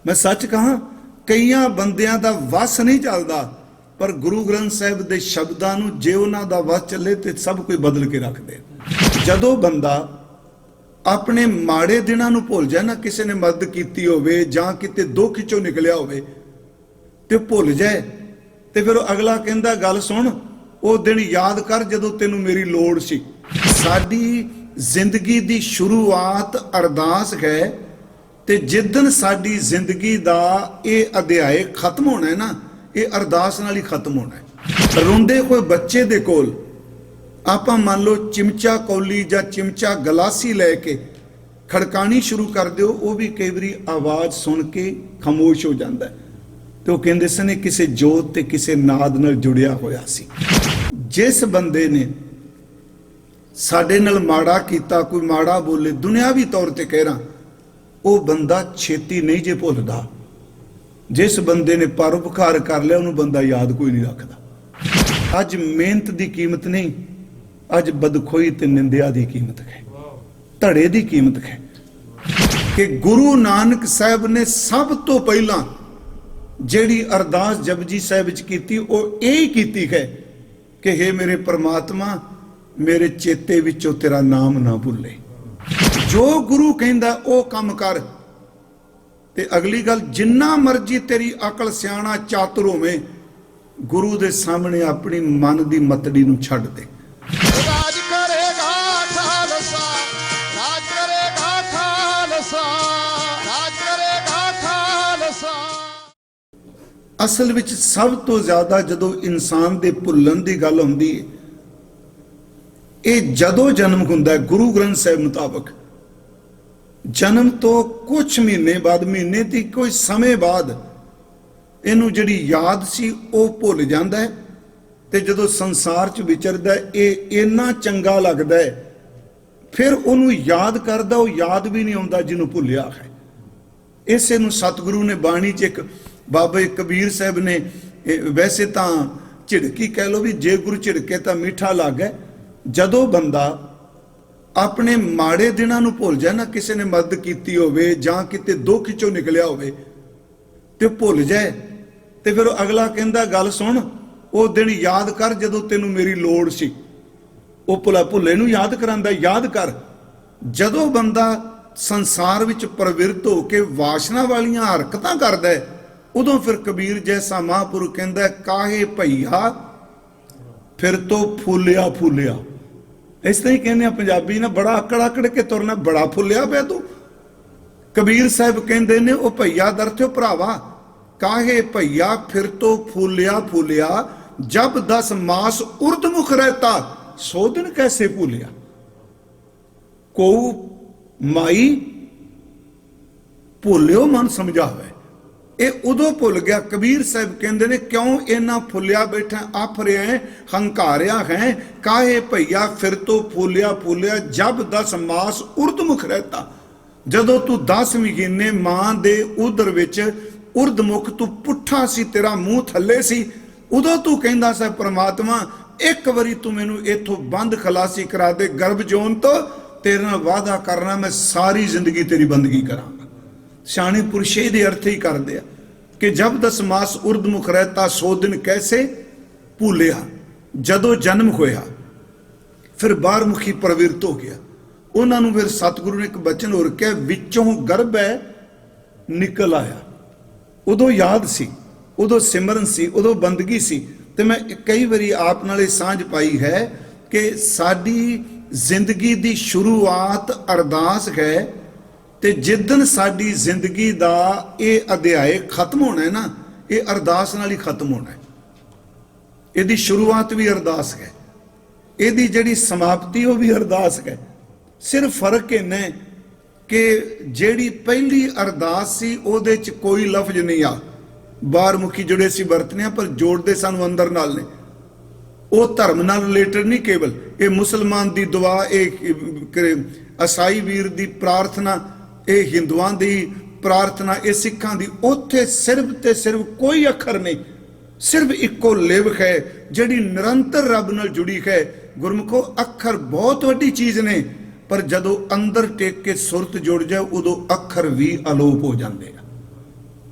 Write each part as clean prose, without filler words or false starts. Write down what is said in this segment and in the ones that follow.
मैं सच कहा कईयां बंदियां दा वस नहीं चलता, पर गुरु ग्रंथ साहिब दे शब्दां नूं जे उन्हां दा वस चले तो सब कोई बदल के रख दे। जदों बंदा अपने माड़े दिनां नूं भुल जाए ना, किसी ने मदद की होवे जां किते दुख चों निकलिया होवे ते भुल जाए, ते फिर अगला कहंदा गल सुन वो दिन याद कर जदों तैनूं मेरी लोड़ सी। साडी जिंदगी दी शुरुआत अरदास है, ते जिदन साडी जिंदगी दा ये अध्याय खत्म होना है ना, ये अरदास नाल ही खत्म होना है। रोंदे कोई बच्चे दे कोल आपां मान लो चिमचा कौली जां चिमचा गलासी लैके खड़कानी शुरू कर दिओ, वो भी कई बारी आवाज़ सुन के खामोश हो जाता है, तो कहंदे सन किसी जोत ते किसी नाद नाल जुड़िया होया सी। जिस बंदे ने साडे नाल माड़ा कीता, कोई माड़ा बोले दुनियावी तौर ते कह रहा, वो बंदा छेती नहीं जे भुलदा। जिस बंदे ने परोपकार कर लिया उन्होंने बंदा याद कोई नहीं रखता। अज मेहनत की कीमत नहीं, अज बदखोई ते निंदिया की कीमत है, धड़े की कीमत है। कि गुरु नानक साहब ने सब तो पहला जिहड़ी अरदास जपजी साहिब च कीती वो यही कीती है कि हे मेरे परमात्मा मेरे चेते विचों तेरा नाम ना भुले। जो गुरु कहंदा ओ काम कर, ते अगली गल जिन्ना मर्जी तेरी अकल सियाणा चातुर होवे, गुरु दे सामने अपनी मन दी मतड़ी नूं छड्ड दे। राज करेगा खालसा, राज करेगा खालसा, राज करेगा खालसा। असल विच सब तो ज्यादा जदों इंसान दे भुल्लण दी गल हुंदी है, ये जदों जन्म हुंदा है गुरु ग्रंथ साहिब मुताबक जन्म तो कुछ महीने बाद, महीने की कोई समय बाद इनू जिहड़ी याद सी वो भुल जाता है, ते जदों संसार च विचरदा है ये इन्ना चंगा लगता है, फिर उन्होंने याद करदा, वो याद भी नहीं आउंदा जिन्हों भुलिया है। इसे नूं सतगुरु ने बाणी च एक बाबा कबीर साहब ने वैसे तो झिड़की कह लो भी जे गुरु झिड़के तो मीठा लगे। जदों बंदा अपने माड़े दिनां नूं भुल जाए ना, किसी ने मदद की होवे जां किते दुख चों निकलिया होवे ते भुल जाए, ते फिर अगला कहंदा गल सुन वो दिन याद कर जदों तैनूं मेरी लोड़ सी। वो भुले नूं याद करांदा, याद कर। जदों बंदा संसार विच प्रवृत्त होके वासना वालियां हरकतां करदा है, उदों फिर कबीर जैसा महापुरुष कहंदा काहे भईया फिर तो फूलिया फूलिया। इस तरह ही कहने पंजाबी ने बड़ा आकड़ आकड़ के तुरना, बड़ा फुलिया पे तू। कबीर साहब कहते ने ओ भैया दरथ्यो भरावा, काहे भैया फिर तो फूलिया फूलिया, जब 10 मास उर्दमुख रहता सो दिन कैसे भूलिया। को माई भूलियो मन समझावे, ये उदों भुल गया। कबीर साहब कहते ने क्यों इन्ना फुलिया बैठा आफरिया है, हंकारिया है, काहे भैया फिर तो फूलिया फूलिया, जब 10 मास उर्दमुख रहता। जदों तू 10 महीने मां दे उदर विच उर्दमुख तू पुठा सी, तेरा मुंह थले सी, उदों तू कहंदा सा परमात्मा एक बारी तू मैनू इथों बंद खलासी करा दे गर्भ जोन तो, तेरे नाल वादा करना मैं सारी जिंदगी तेरी बंदगी करांगा। सियाणे पुरुष दे अर्थ ही कर दिया कि जब 10 मास उर्दमुख रहता सो दिन कैसे भूलिया। जदों जन्म होया फिर बाहरमुखी प्रवृत्त हो गया। उन्होंने फिर सतगुरु ने एक बचन होर कहा, विचों गर्भ है निकल आया। उदों याद सी, उदों सिमरन सी, उदों बंदगी सी। तो मैं कई बारी आप नाल सांझ पाई है कि साडी जिंदगी दी शुरुआत अरदास है, ते जिदन साडी जिंदगी दा ये अध्याय खत्म होना है ना, ये अरदास नाल ही खत्म होना है। इहदी शुरुआत भी अरदास है, इहदी जिहड़ी समाप्ति वो भी अरदास है। सिर्फ फर्क इन्ना है कि जिहड़ी पहली अरदास सी उहदे च कोई लफ्ज नहीं आ, बाहरमुखी जुड़े सी वरतने पर जोड़ते सानू अंदर नाल ने। वो धर्म नाल रिलेटेड नहीं, केवल ये मुसलमान दी दुआ, ये ईसाई वीर दी प्रार्थना, ये हिंदुआं दी प्रार्थना, ये सिखां दी, उत्थे सिर्फ ते सिर्फ कोई अखर नहीं, सिर्फ इको लिव है जिहड़ी निरंतर रब नाल जुड़ी है। गुरमुखो अखर बहुत वड्डी चीज़ ने, पर जदों अंदर टेक के सुरत जुड़ जाए उदों अखर भी अलोप हो जाते हैं।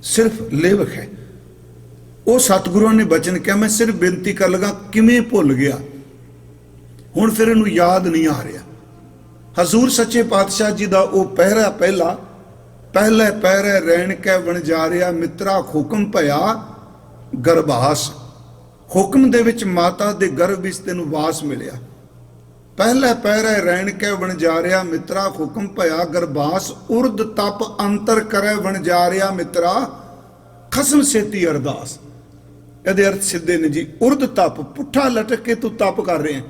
सिर्फ लेवक है। वो सतगुरुओं ने बचन किया, मैं सिर्फ बेनती कर लगा किमें भुल गया, हुण फिर इनू याद नहीं आ रहा। हजूर सच्चे पातशाह जी का वो पहरा पहला पहले पैरे रैन कै वणजारिया मित्रा हुक्म भया गरबास। हुक्म दे विच माता दे गर्भ विच तैनूं वास मिलिया। पहले पैरे रैन कै वणजारिया मित्रा हुक्म भया गरबास। उर्द तप अंतर करे वणजारिया मित्रा खसम सेती अरदास। ਇਹਦੇ अर्थ सीधे ने जी। उर्द तप पुठा लटक के तू तप कर रहे हैं,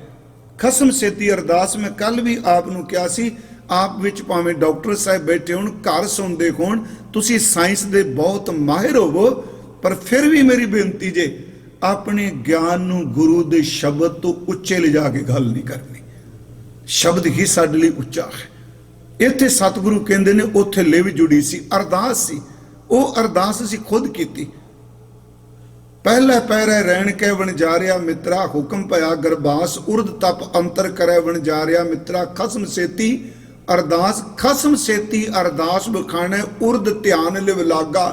खसम सेती अरदास। मैं कल भी आप नूं किहा सी, आप विच भावें डॉक्टर साहब बैठे होण, घर सुणदे होण, तुसीं साइंस दे बहुत माहिर होवो, पर फिर भी मेरी बेनती जे अपने ज्ञान नूं गुरु दे शब्द तो उच्चे लिजा के गल नहीं करनी। शब्द ही साडे लई उच्चा है। इत्थे सतगुरु कहंदे ने उत्थे लिव जुड़ी सी, अरदास सी। ਉਹ अरदास ਅਸੀਂ खुद की। पहले पैरे रैन कै वणजारिया मित्रा हुक्म भया गरबास। उर्द तप अंतर करे वणजारिया मित्रा खसम सेती अरदास। खसम सेती अरदास बखाने उर्द ध्यान लिव लागा।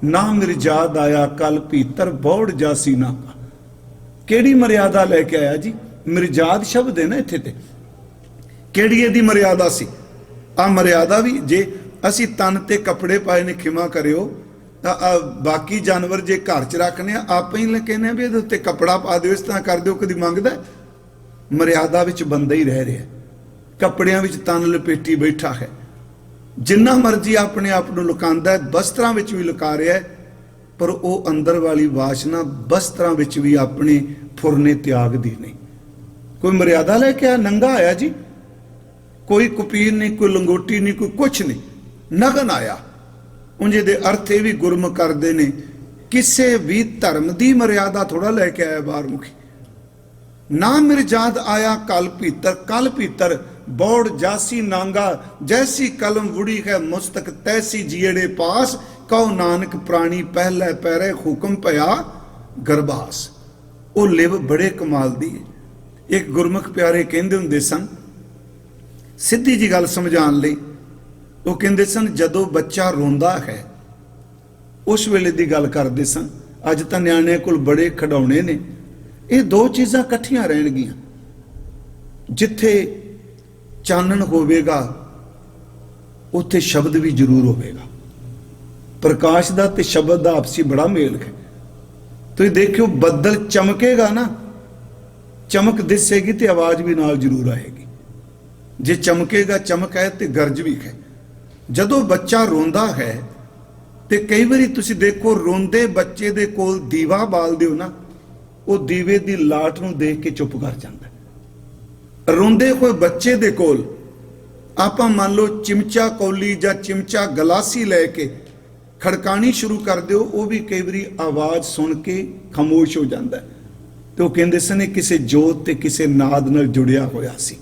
ना मिर्जाद आया कल भीतर बौड़ जासी ना। केड़ी मर्यादा लेके आया जी? मिर्जाद शब्द है ना इत्थे ते, केड़ी इहदी मर्यादा सी? आ मर्यादा भी जे ਅਸੀਂ तन ते कपड़े पाए ने खिमा करियो, बाकी जानवर जे घर च रखने आप ही कहने भी ये उत्ते कपड़ा पा दो, इस तरह कर दो, कभी मंगदा? मर्यादा विच बंदा ही रह रहा है, कपड़ियां विच तन लपेटी बैठा है। जिन्ना मर्जी अपने आप को लुकांदा है, वस्त्रां विच भी लुका रहा है, पर वो अंदर वाली वासना वस्त्रां विच भी अपने फुरने त्याग दी नहीं। कोई मर्यादा लेके आया, नंगा आया जी, कोई कुपीर नहीं, कोई लंगोटी नहीं, कोई कुछ नहीं, नगन आया। उंजे दे अर्थ ये भी गुरमुख करते ने, किसी भी धर्म की मर्यादा थोड़ा लैके आया बाहर मुखी। ना मिर्जाद आया कल भीतर, कल भीतर बौड़ जासी नांगा। जैसी कलम वुड़ी है मुस्तक तैसी जियड़े पास। कहो नानक प्राणी पहले पैरे हुक्म भया गरबास। वो लिव बड़े कमाल दी है। एक गुरमुख प्यारे कहंदे हुंदे सन, सीधी जी गल समझाने लई, वो कहते सन जदों बच्चा रोंदा है उस वेले की गल करते सन। अज तो न्याणिਆਂ कोल बड़े खिडौने ने। ये दो चीज़ां इकट्ठियां रहणगीਆਂ। जिथे चानण होवेगा उत्थे शब्द भी जरूर होवेगा। प्रकाश का ते शब्द का आपसी बड़ा मेल है। तो देखियो बदल चमकेगा ना, चमक दिसेगी तो आवाज भी नाल जरूर आएगी। जे चमकेगा चमक है तो गरज भी है। जदों बच्चा रोंदा है तो कई बारी तुसी देखो रोंदे बच्चे दे कोल दीवा बाल दिओ ना, वो दीवे दी लाट नूं देख के चुप कर जांदा है। रोंदे कोई बच्चे दे कोल आपां मान लो चिमचा कौली जां चिमचा गलासी लैके खड़कानी शुरू कर दिओ, वो भी कई बारी आवाज सुन के खामोश हो जाता है। तो कहंदे सन किसी जोत ते किसी नाद नाल जुड़िया होया सी,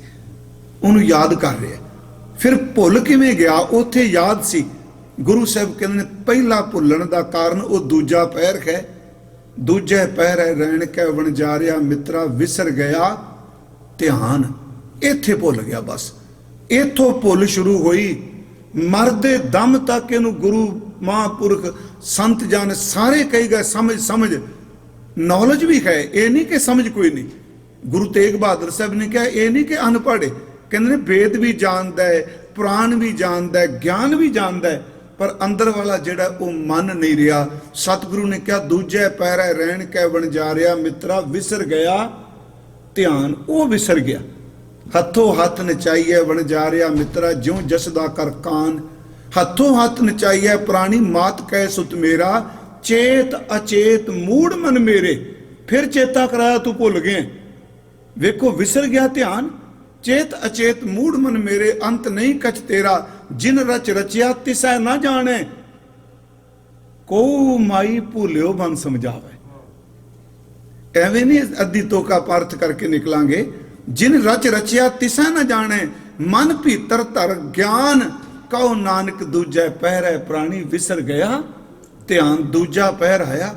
उन्होंने याद कर रहा। फिर भुल किवें गया? उत्थे याद सी। गुरु साहब कहते पहला भुलण का कारण वो दूजा पैर है। दूजे पैर है रैन कै वणजारिया मित्रा विसर गया ध्यान। इत्थे भुल गया, बस इथों भुल शुरू हुई। मरदे दम तक इनू गुरु महापुरख संत जन सारे कही गए समझ समझ। नॉलेज भी है, ये नहीं कि समझ कोई नहीं। गुरु तेग बहादुर साहब ने कहा ये नहीं कि अनपढ़, कहते वेद भी जानता है, पुराण भी जानता है, ज्ञान भी जानता है, पर अंदर वाला जिहड़ा वो मन नहीं रहा। सतगुरु ने कहा दूजे पैरे रहन कै वणजारिया मित्रा विसर गया ध्यान। वो विसर गया। हथों हथ नचाइए वणजारिया मित्रा ज्यों जसदा कर कान। हथों हथ नचाइए प्राणी मात कै सुत मेरा। चेत अचेत मूड मन मेरे। फिर चेता कराया तू भुल गए। वेखो विसर गया ध्यान। चेत अचेत मूड मन मेरे अंत नहीं कछ तेरा। जिन रच रचिया तिसै ना जाने। को माई भूलियो मन समझावे। एवें नहीं अद्धी तोका पार्थ करके निकलांगे। जिन रच रचिया तिसै ना जाने। मन भीतर धर ज्ञान। कहो नानक दूजा पैर है प्राणी विसर गया ध्यान। दूजा पैर आया,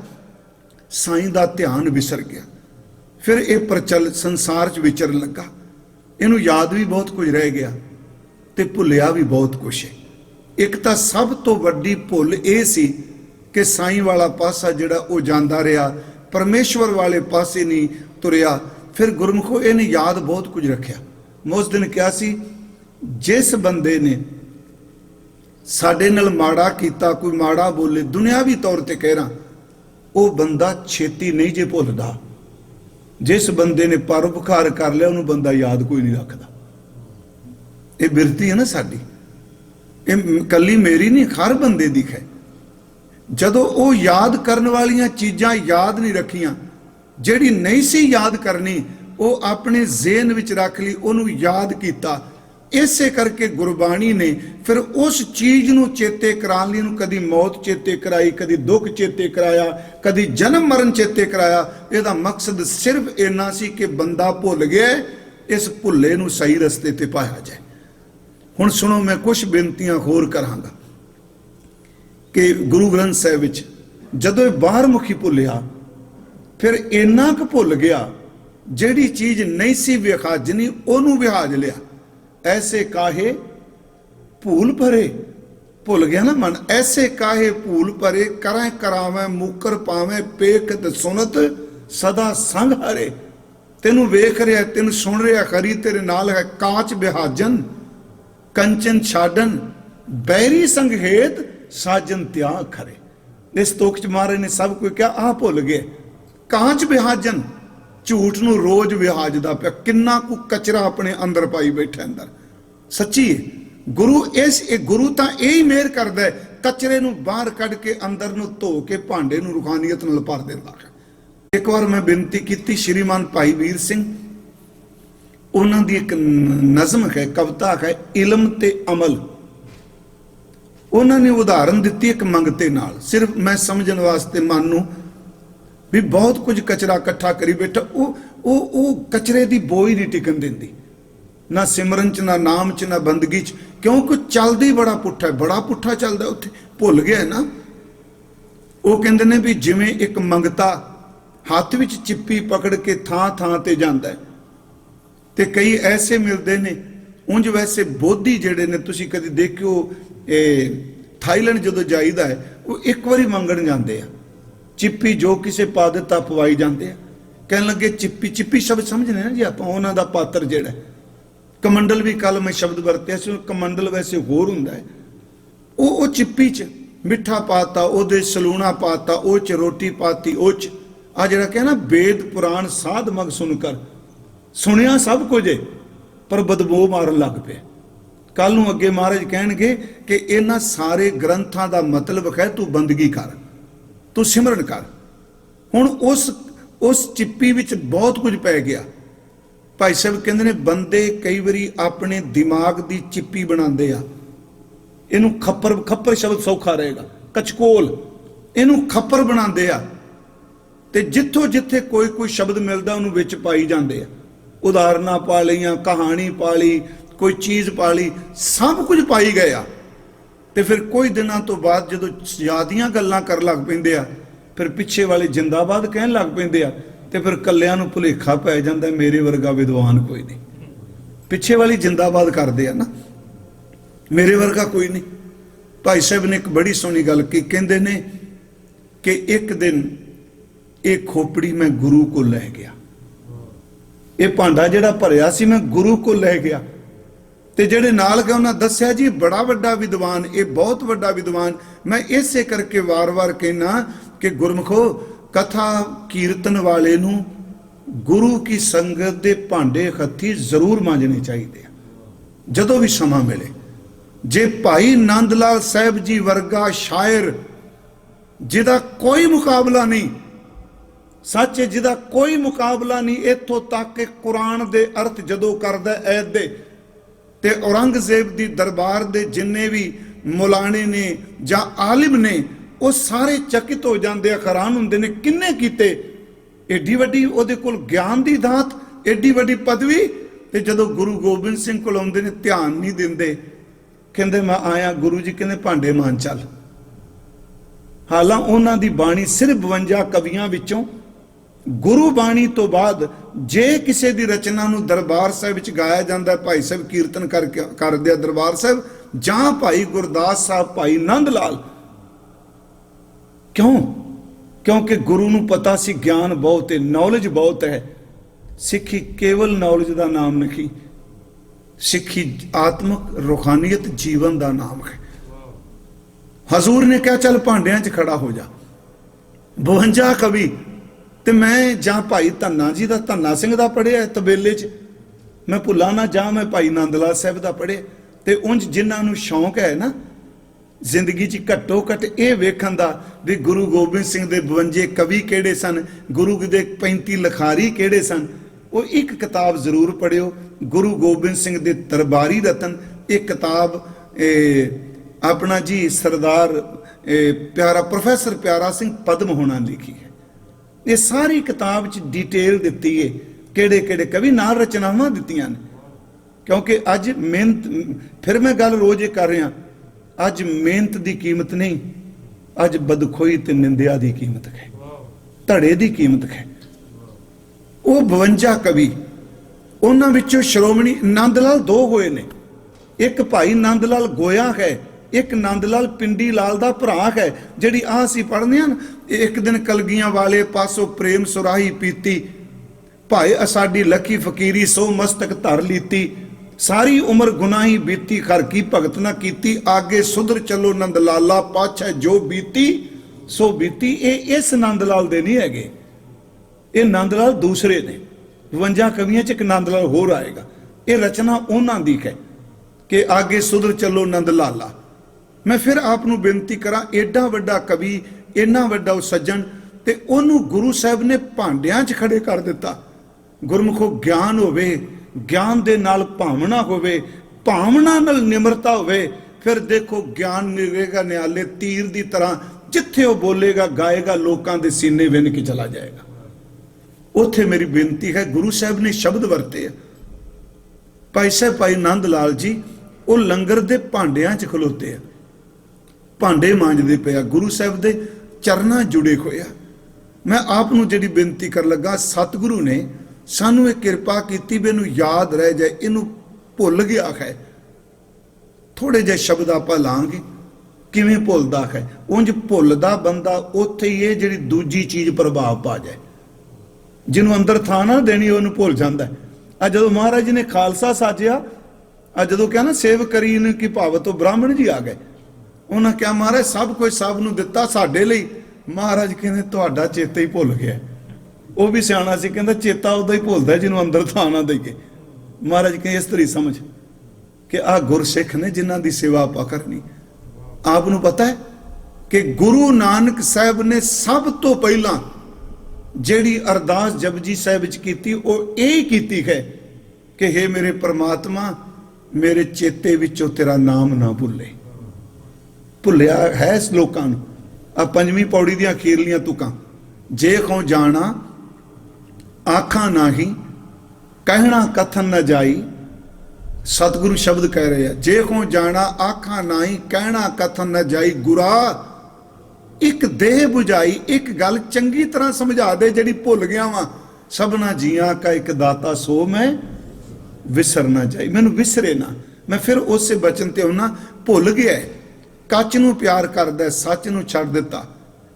साईं दा ध्यान विसर गया। फिर ये प्रचल संसार च विचरन लगा। इनू याद भी बहुत कुछ रह गया ते भुलिया भी बहुत कुछ है। एक तो सब तो वड्डी भुल ये सी कि साईं वाला पासा जिहड़ा वो जांदा रहा, परमेश्वर वाले पासे नहीं तुरिया। फिर गुरमुखो इहने याद बहुत कुछ रखिया। मैं उस दिन कहा सी, जिस बंदे ने साडे नाल माड़ा कीता, कोई माड़ा बोले, दुनियावी तौर ते कह रहा, वो बंदा छेती नहीं जे भुलदा। जिस बंदे ने परोपकार कर लिया उन्होंने बंदा याद कोई नहीं रखता। ये बिरती है ना साडी, ये कली मेरी नहीं, हर बंदे दी है। जदों वो याद करने वालियां चीज़ां याद नहीं रखियां, जिहड़ी नहीं सी याद करनी वो अपने ज़हन विच रख ली, उन्होंने याद किया। इसे करके गुरबाणी ने फिर उस चीज़ नूं चेते कराने लई उन्होंने कदी मौत चेते कराई, कदी दुख चेते कराया, कदी जन्म मरण चेते कराया। इहदा मकसद सिर्फ इन्ना सी कि बंदा भुल गया, इस भुले नूं सही रस्ते ते पाया जाए। हुण सुनो, मैं कुछ बेनतियां होर करांगा कि गुरु ग्रंथ साहिब विच जदों बाहर मुखी भुलिया, फिर इन्ना क भुल गया, जिहड़ी चीज़ नहीं सी विखाजनी उहनूं विहाज लिया। ऐसे काहे भूल भरे, भुल गया ना मन, ऐसे काहे भूल भरे, करें करावें मुकर पावें, पेखत सुनत सदा संग हरे। तेनू वेख रहा, तेनू सुन रहा, खरी तेरे नाल है, कांच बिहाजन कंचन छाडन, बैरी संग हेत साजन त्याग खरे। इस तोख च महाराज ने सब कोई क्या आ भुल गए। कांच बिहाजन, झूठ नूं रोज विहाजदा पिया, किन्ना कु कचरा अपने अंदर पाई बैठा अंदर। सच्ची है गुरु, गुरु तां यही मेहर करदा है, कचरे नूं बाहर कढ के अंदर नूं धो के भांडे नूं रूहानियत नाल भर दिंदा है। एक बार मैं बेनती की, श्रीमान भाई वीर सिंह, उन्हां दी एक नज़म है, कविता है, इलम ते अमल। उन्होंने उदाहरण दी एक मंगते नाल, सिर्फ मैं समझण वास्ते मन नूं भी बहुत कुछ कचरा इकट्ठा करी बैठा। वो कचरे की बोई नहीं टिकन देंदी, ना सिमरन च, ना नाम च, ना बंदगी च, क्योंकि चलदा ही बड़ा पुट्ठा है, बड़ा पुट्ठा चलदा। उत्थे भुल गया है ना। वो कहंदे ने भी जिवें एक मंगता हत्थ विच चिप्पी पकड़ के थां थां ते जांदा है, ते कई ऐसे मिलते ने। उंज वैसे बोधी जिहड़े ने, तुसीं कदी देखियो थाईलैंड जदों जाईदा है, वो एक बारी मंगण जांदे आ, चिप्पी जो किसे पा दिता पवाई जाते हैं। कहन लगे चिप्पी, चिप्पी शब्द समझने ना जी आप, उन्हों का पात्र जिहड़ा कमंडल भी, कल मैं शब्द वरतिया सी, कमंडल वैसे होर हुंदा है। वो चिप्पी च मिठा पाता, ओदे सलूना पाता, ओ च रोटी पाती, ओ च आ जिहड़ा कहना वेद पुराण साध मग सुनकर, सुनिया सब कुछ पर बदबू मारन लग पे। कल नूं अगे महाराज कहणगे कि इन्हां सारे ग्रंथां दा मतलब है तू बंदगी कर, तू सिमरन कर। हुण उस चिप्पी विच बहुत कुछ पै गया। भाई साहब कहंदे ने बंदे कई बारी अपने दिमाग दी चिप्पी बनाते आ, इनू खप्पर, खप्पर शब्द सौखा रहेगा, कचकोल, इनू खप्पर बनाते आ, ते जिथों जिथे कोई शब्द मिलता उन्होंने विच पाई जाते आ। उदाहरणा पा लियां, कहानी पा ली, कोई चीज़ पा ली, सब कुछ पाई गया। तो फिर कोई दिनों तो बाद जो ज़्यादियां गल्लां कर लग पैंदे आ, फिर पिछे वाले जिंदाबाद कहन लग पैंदे आ, ते फिर कल्लियां नूं भुलेखा पै जांदा मेरे वर्गा विद्वान कोई नहीं। पिछे वाली जिंदाबाद करदे आ ना, मेरे वर्गा कोई नहीं। भाई साहब ने एक बड़ी सोहनी गल की, कहंदे ने कि एक दिन एक खोपड़ी मैं गुरु को लै गया, ये भांडा जिहड़ा भरिया सी मैं गुरु को लै गया। ते जिहड़े नाल गए उन्हां दस्सिया जी बड़ा वड्डा विद्वान, ये बहुत वड्डा विद्वान। मैं इसे करके वार वार कहना कि गुरमुखो कथा कीर्तन वाले नूं गुरु की संगत दे भांडे हत्थी जरूर मांजने चाहिए जदों भी समा मिले। जे भाई नंद लाल साहब जी वर्गा शायर जिहदा कोई मुकाबला नहीं, सच है जिहदा कोई मुकाबला नहीं, इत्थों तक कि कुरान दे अर्थ जदों करदा ऐत दे ते औरंगजेब दी दरबार दे जिन्ने भी मुलाने ने जां आलिम ने वो सारे चकित हो जाते, हैरान होंदे ने किन्ने कीते। एडी वड्डी उहदे कोल ज्ञान दी दात, एडी वड्डी पदवी, ते जदों गुरु गोबिंद सिंह कोल आउंदे ने ध्यान नहीं दिंदे, कहंदे मैं आया गुरु जी, कहंदे भांडे मान चल। हालां उन्हां दी बाणी सिर्फ 52 कवियां विचों गुरु बाणी तो बाद जे किसी की रचना नूं दरबार साहिब विच गाया जाता है, भाई साहब कीर्तन करदे दरबार साहिब, जां भाई गुरदास साहब, भाई नंद लाल, क्यों? क्योंकि गुरु ਨੂੰ पता सी ज्ञान बहुत है, नॉलेज बहुत है। सिखी केवल नॉलेज का नाम नहीं, सिखी आत्मक रूहानियत जीवन का नाम है। हजूर ने क्या चल भांडिया च खड़ा हो जा। 52 कवि ते मैं जां भाई धन्ना जी का, धन्ना सिंह का पढ़िया तबेले च, मैं भुला ना जा मैं भाई नंद लाल साहब का पढ़े। ते उंज जिन्होंने शौक है ना जिंदगी च घट्टो घट ये वेखण दा भी गुरु गोबिंद सिंह दे 52 कवि किहड़े सन, गुरु दे 35 लिखारी किहड़े सन, वो एक किताब जरूर पढ़ियो, गुरु गोबिंद सिंह दे दरबारी रतन। एक किताब अपना जी सरदार प्यारा प्रोफैसर प्यारा सिंह पद्म होना लिखी है। ये सारी किताब च डिटेल दिती है, किहड़े किहड़े कवि नाल रचनावां दित्तियां ने। क्योंकि अज मेहनत, फिर मैं गल रोज ये कर रहा, अज मेहनत की कीमत नहीं, अज बदखोई ते निंदिया की कीमत है, धड़े की कीमत है। वो 52 कवि, उन्हां विचों श्रोमणी नंद लाल 2 होए ने, एक भाई नंद लाल गोया है, एक नंद लाल पिंडी लाल दा भरा है। जिहड़ी आ असीं पढ़दे हां, एक दिन कलगियां वाले पासों प्रेम सुराही पीती, भाई असाडी लखी फकीरी सो मस्तक धर लीती, सारी उम्र गुनाही बीती घर की भगत ना कीती, आगे सुधर चलो नंद लाला पाछे जो बीती सो बीती। ये इस नंद लाल दे नहीं हैगे, ये नंद लाल दूसरे ने। 52 कवियों च एक नंद लाल होर आएगा। ये रचना उन्हां दी है कि आगे सुधर चलो नंद लाला। मैं फिर आपनूं बेनती करा, एडा वड्डा कवि, इन्ना वड्डा सज्जन, ते ओनू गुरु साहब ने भांडियां च खड़े कर दिता। गुरमुखो ज्ञान होवे, ज्ञान दे नाल भावना होवे, भावना नाल निमरता होवे, फिर देखो ज्ञान निरेगा नियाले तीर दी तरह, जिथे वो बोलेगा गाएगा लोकां दे सीने विन के चला जाएगा। उत्थे मेरी बेनती है, गुरु साहब ने शब्द वरते है। भाई साहब भाई नंद लाल जी वो लंगर दे भांडियां च खलोते हैं, भांडे मांजदे पे, गुरु साहब दे चरना जुड़े होया। मैं आप नूं जिहड़ी बेनती कर लगा, सतगुरु ने सानू एक किरपा की भी इनू याद रह जाए, इनू भुल गया है। थोड़े जे शब्द आप लांगे किवें भुलदा है, उंज भुलदा बंदा उत्थे ही है जिहड़ी दूजी चीज़ प्रभाव पा जाए, जिन्हों अंदर थां ना देनी उन्होंने भुल जाता है। अज जदों महाराज जी ने खालसा साजिया, अज जदों क्या ना सेव करी ने कि भाव तो ब्राह्मण जी आ गए, उन्होंने क्या महाराज सब कुछ सब नूं दिता साडे लई। महाराज कहते तुहाडा चेता ही भुल गया। वो भी सियाणा सी, कहंदा चेता उदा ही भुलदा जिन्हों अंदर थां ना दईए। महाराज कहते इस तरी समझ कि आ गुरसिख ने जिन्हां दी सेवा आपा करनी। आप नूं पता है कि गुरु नानक साहब ने सब तो पहला जिहड़ी अरदास जपजी साहब च कीती, वो यही कीती है कि हे मेरे परमात्मा मेरे चेते विचों तेरा नाम ना भुले। भुलिया है लोकां नूं। आ 5वीं पौड़ी दी अखीरलियां तुकां, जे को जाना आखा नाही कहना कथन न जाई। सतगुरु शब्द कह रहे हैं, जे को जाना आखा नाही कहना कथन न जाई। गुरा एक देह बुझाई, एक गल चंगी तरह समझा दे जिहड़ी भुल गया वा। सबना जियां का एक दाता सो मैं विसर ना जाई, मैनू विसरे ना। मैं फिर उस बचन ते होना, भुल गया है कच नूं प्यार करदा, सच नूं छड्ड दिता।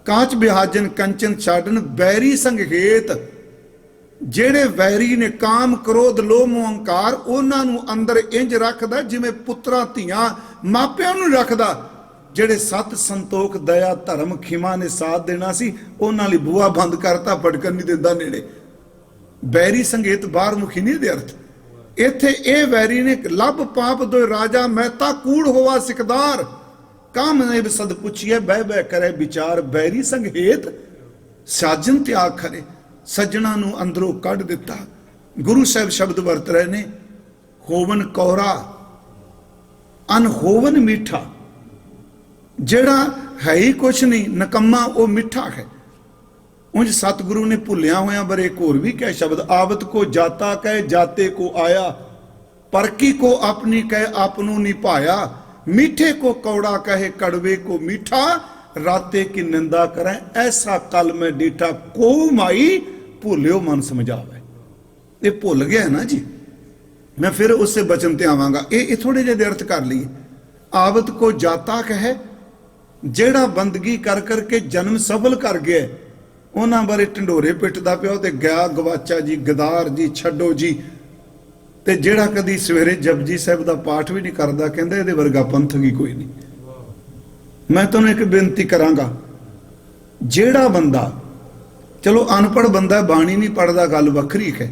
कांच बिहाजन कंचन छाड़न बैरी संघेत। जेड़े वैरी ने काम क्रोध लोभ मोह अहंकार, उन्हां नूं अंदर इंज रखदा जिवें पुत्रा धीआं मापिआं नूं रखदा। जेड़े सत संतोख दया धर्म खिमा ने साथ देना सी, उन्हां लई बूहा बंद करता, फटकन नहीं दिंदा नेड़े। बैरी संघेत बाहर मुखी नहीं दे अर्थ। इत्थे ए वैरी ने लभ पाप दो राजा महता कूड़ होवा सिकदार। काम ने सद पुछिए बह बह करे विचार। बैरी संघेत साजन त्याग खरे, सज्जणा नूं अंदरों कढ़ दिता। गुरु साहब शब्द वरत रहे ने, होवन कौरा अनहोवन मीठा। जेड़ा है ही कुछ नहीं नकम्मा वो मिठा है। उंज सतगुरु ने भुलिया होया पर एक होर भी कह शब्द, आवत को जाता कह जाते को आया, परकी को अपनी कह आपनों नहीं पाया। मीठे को कौड़ा कहे कड़वे को मीठा, राते की निंदा करें ऐसा कल में डीठा। को माई भूलियो मन समझावे। ये भुल गया है ना जी। मैं फिर उससे बचन ते आवांगा। ये थोड़े जे अर्थ कर लिए। आवत को जाता कहे ਜਿਹੜਾ ਬੰਦਗੀ ਕਰ ਕਰਕੇ ਜਨਮ ਸਫਲ ਕਰ ਗਿਆ, ਉਹਨਾਂ ਬਾਰੇ ਢੰਡੋਰੇ ਪਿੱਟਦਾ ਪਿਆ ਤੇ ਗਿਆ ਗਵਾਚਾ ਜੀ, ਗਦਾਰ ਜੀ, ਛੱਡੋ ਜੀ। ਤੇ ਜਿਹੜਾ ਕਦੀ ਸਵੇਰੇ ਜਪਜੀ ਸਾਹਿਬ ਦਾ ਪਾਠ ਵੀ ਨਹੀਂ ਕਰਦਾ, ਕਹਿੰਦਾ ਇਹਦੇ ਵਰਗਾ ਪੰਥਕ ਹੀ ਕੋਈ ਨਹੀਂ। ਮੈਂ ਤੁਹਾਨੂੰ ਇੱਕ ਬੇਨਤੀ ਕਰਾਂਗਾ, ਜਿਹੜਾ ਬੰਦਾ, ਚਲੋ ਅਨਪੜ੍ਹ ਬੰਦਾ ਬਾਣੀ ਨਹੀਂ ਪੜਦਾ, ਗੱਲ ਵੱਖਰੀ ਹੈ।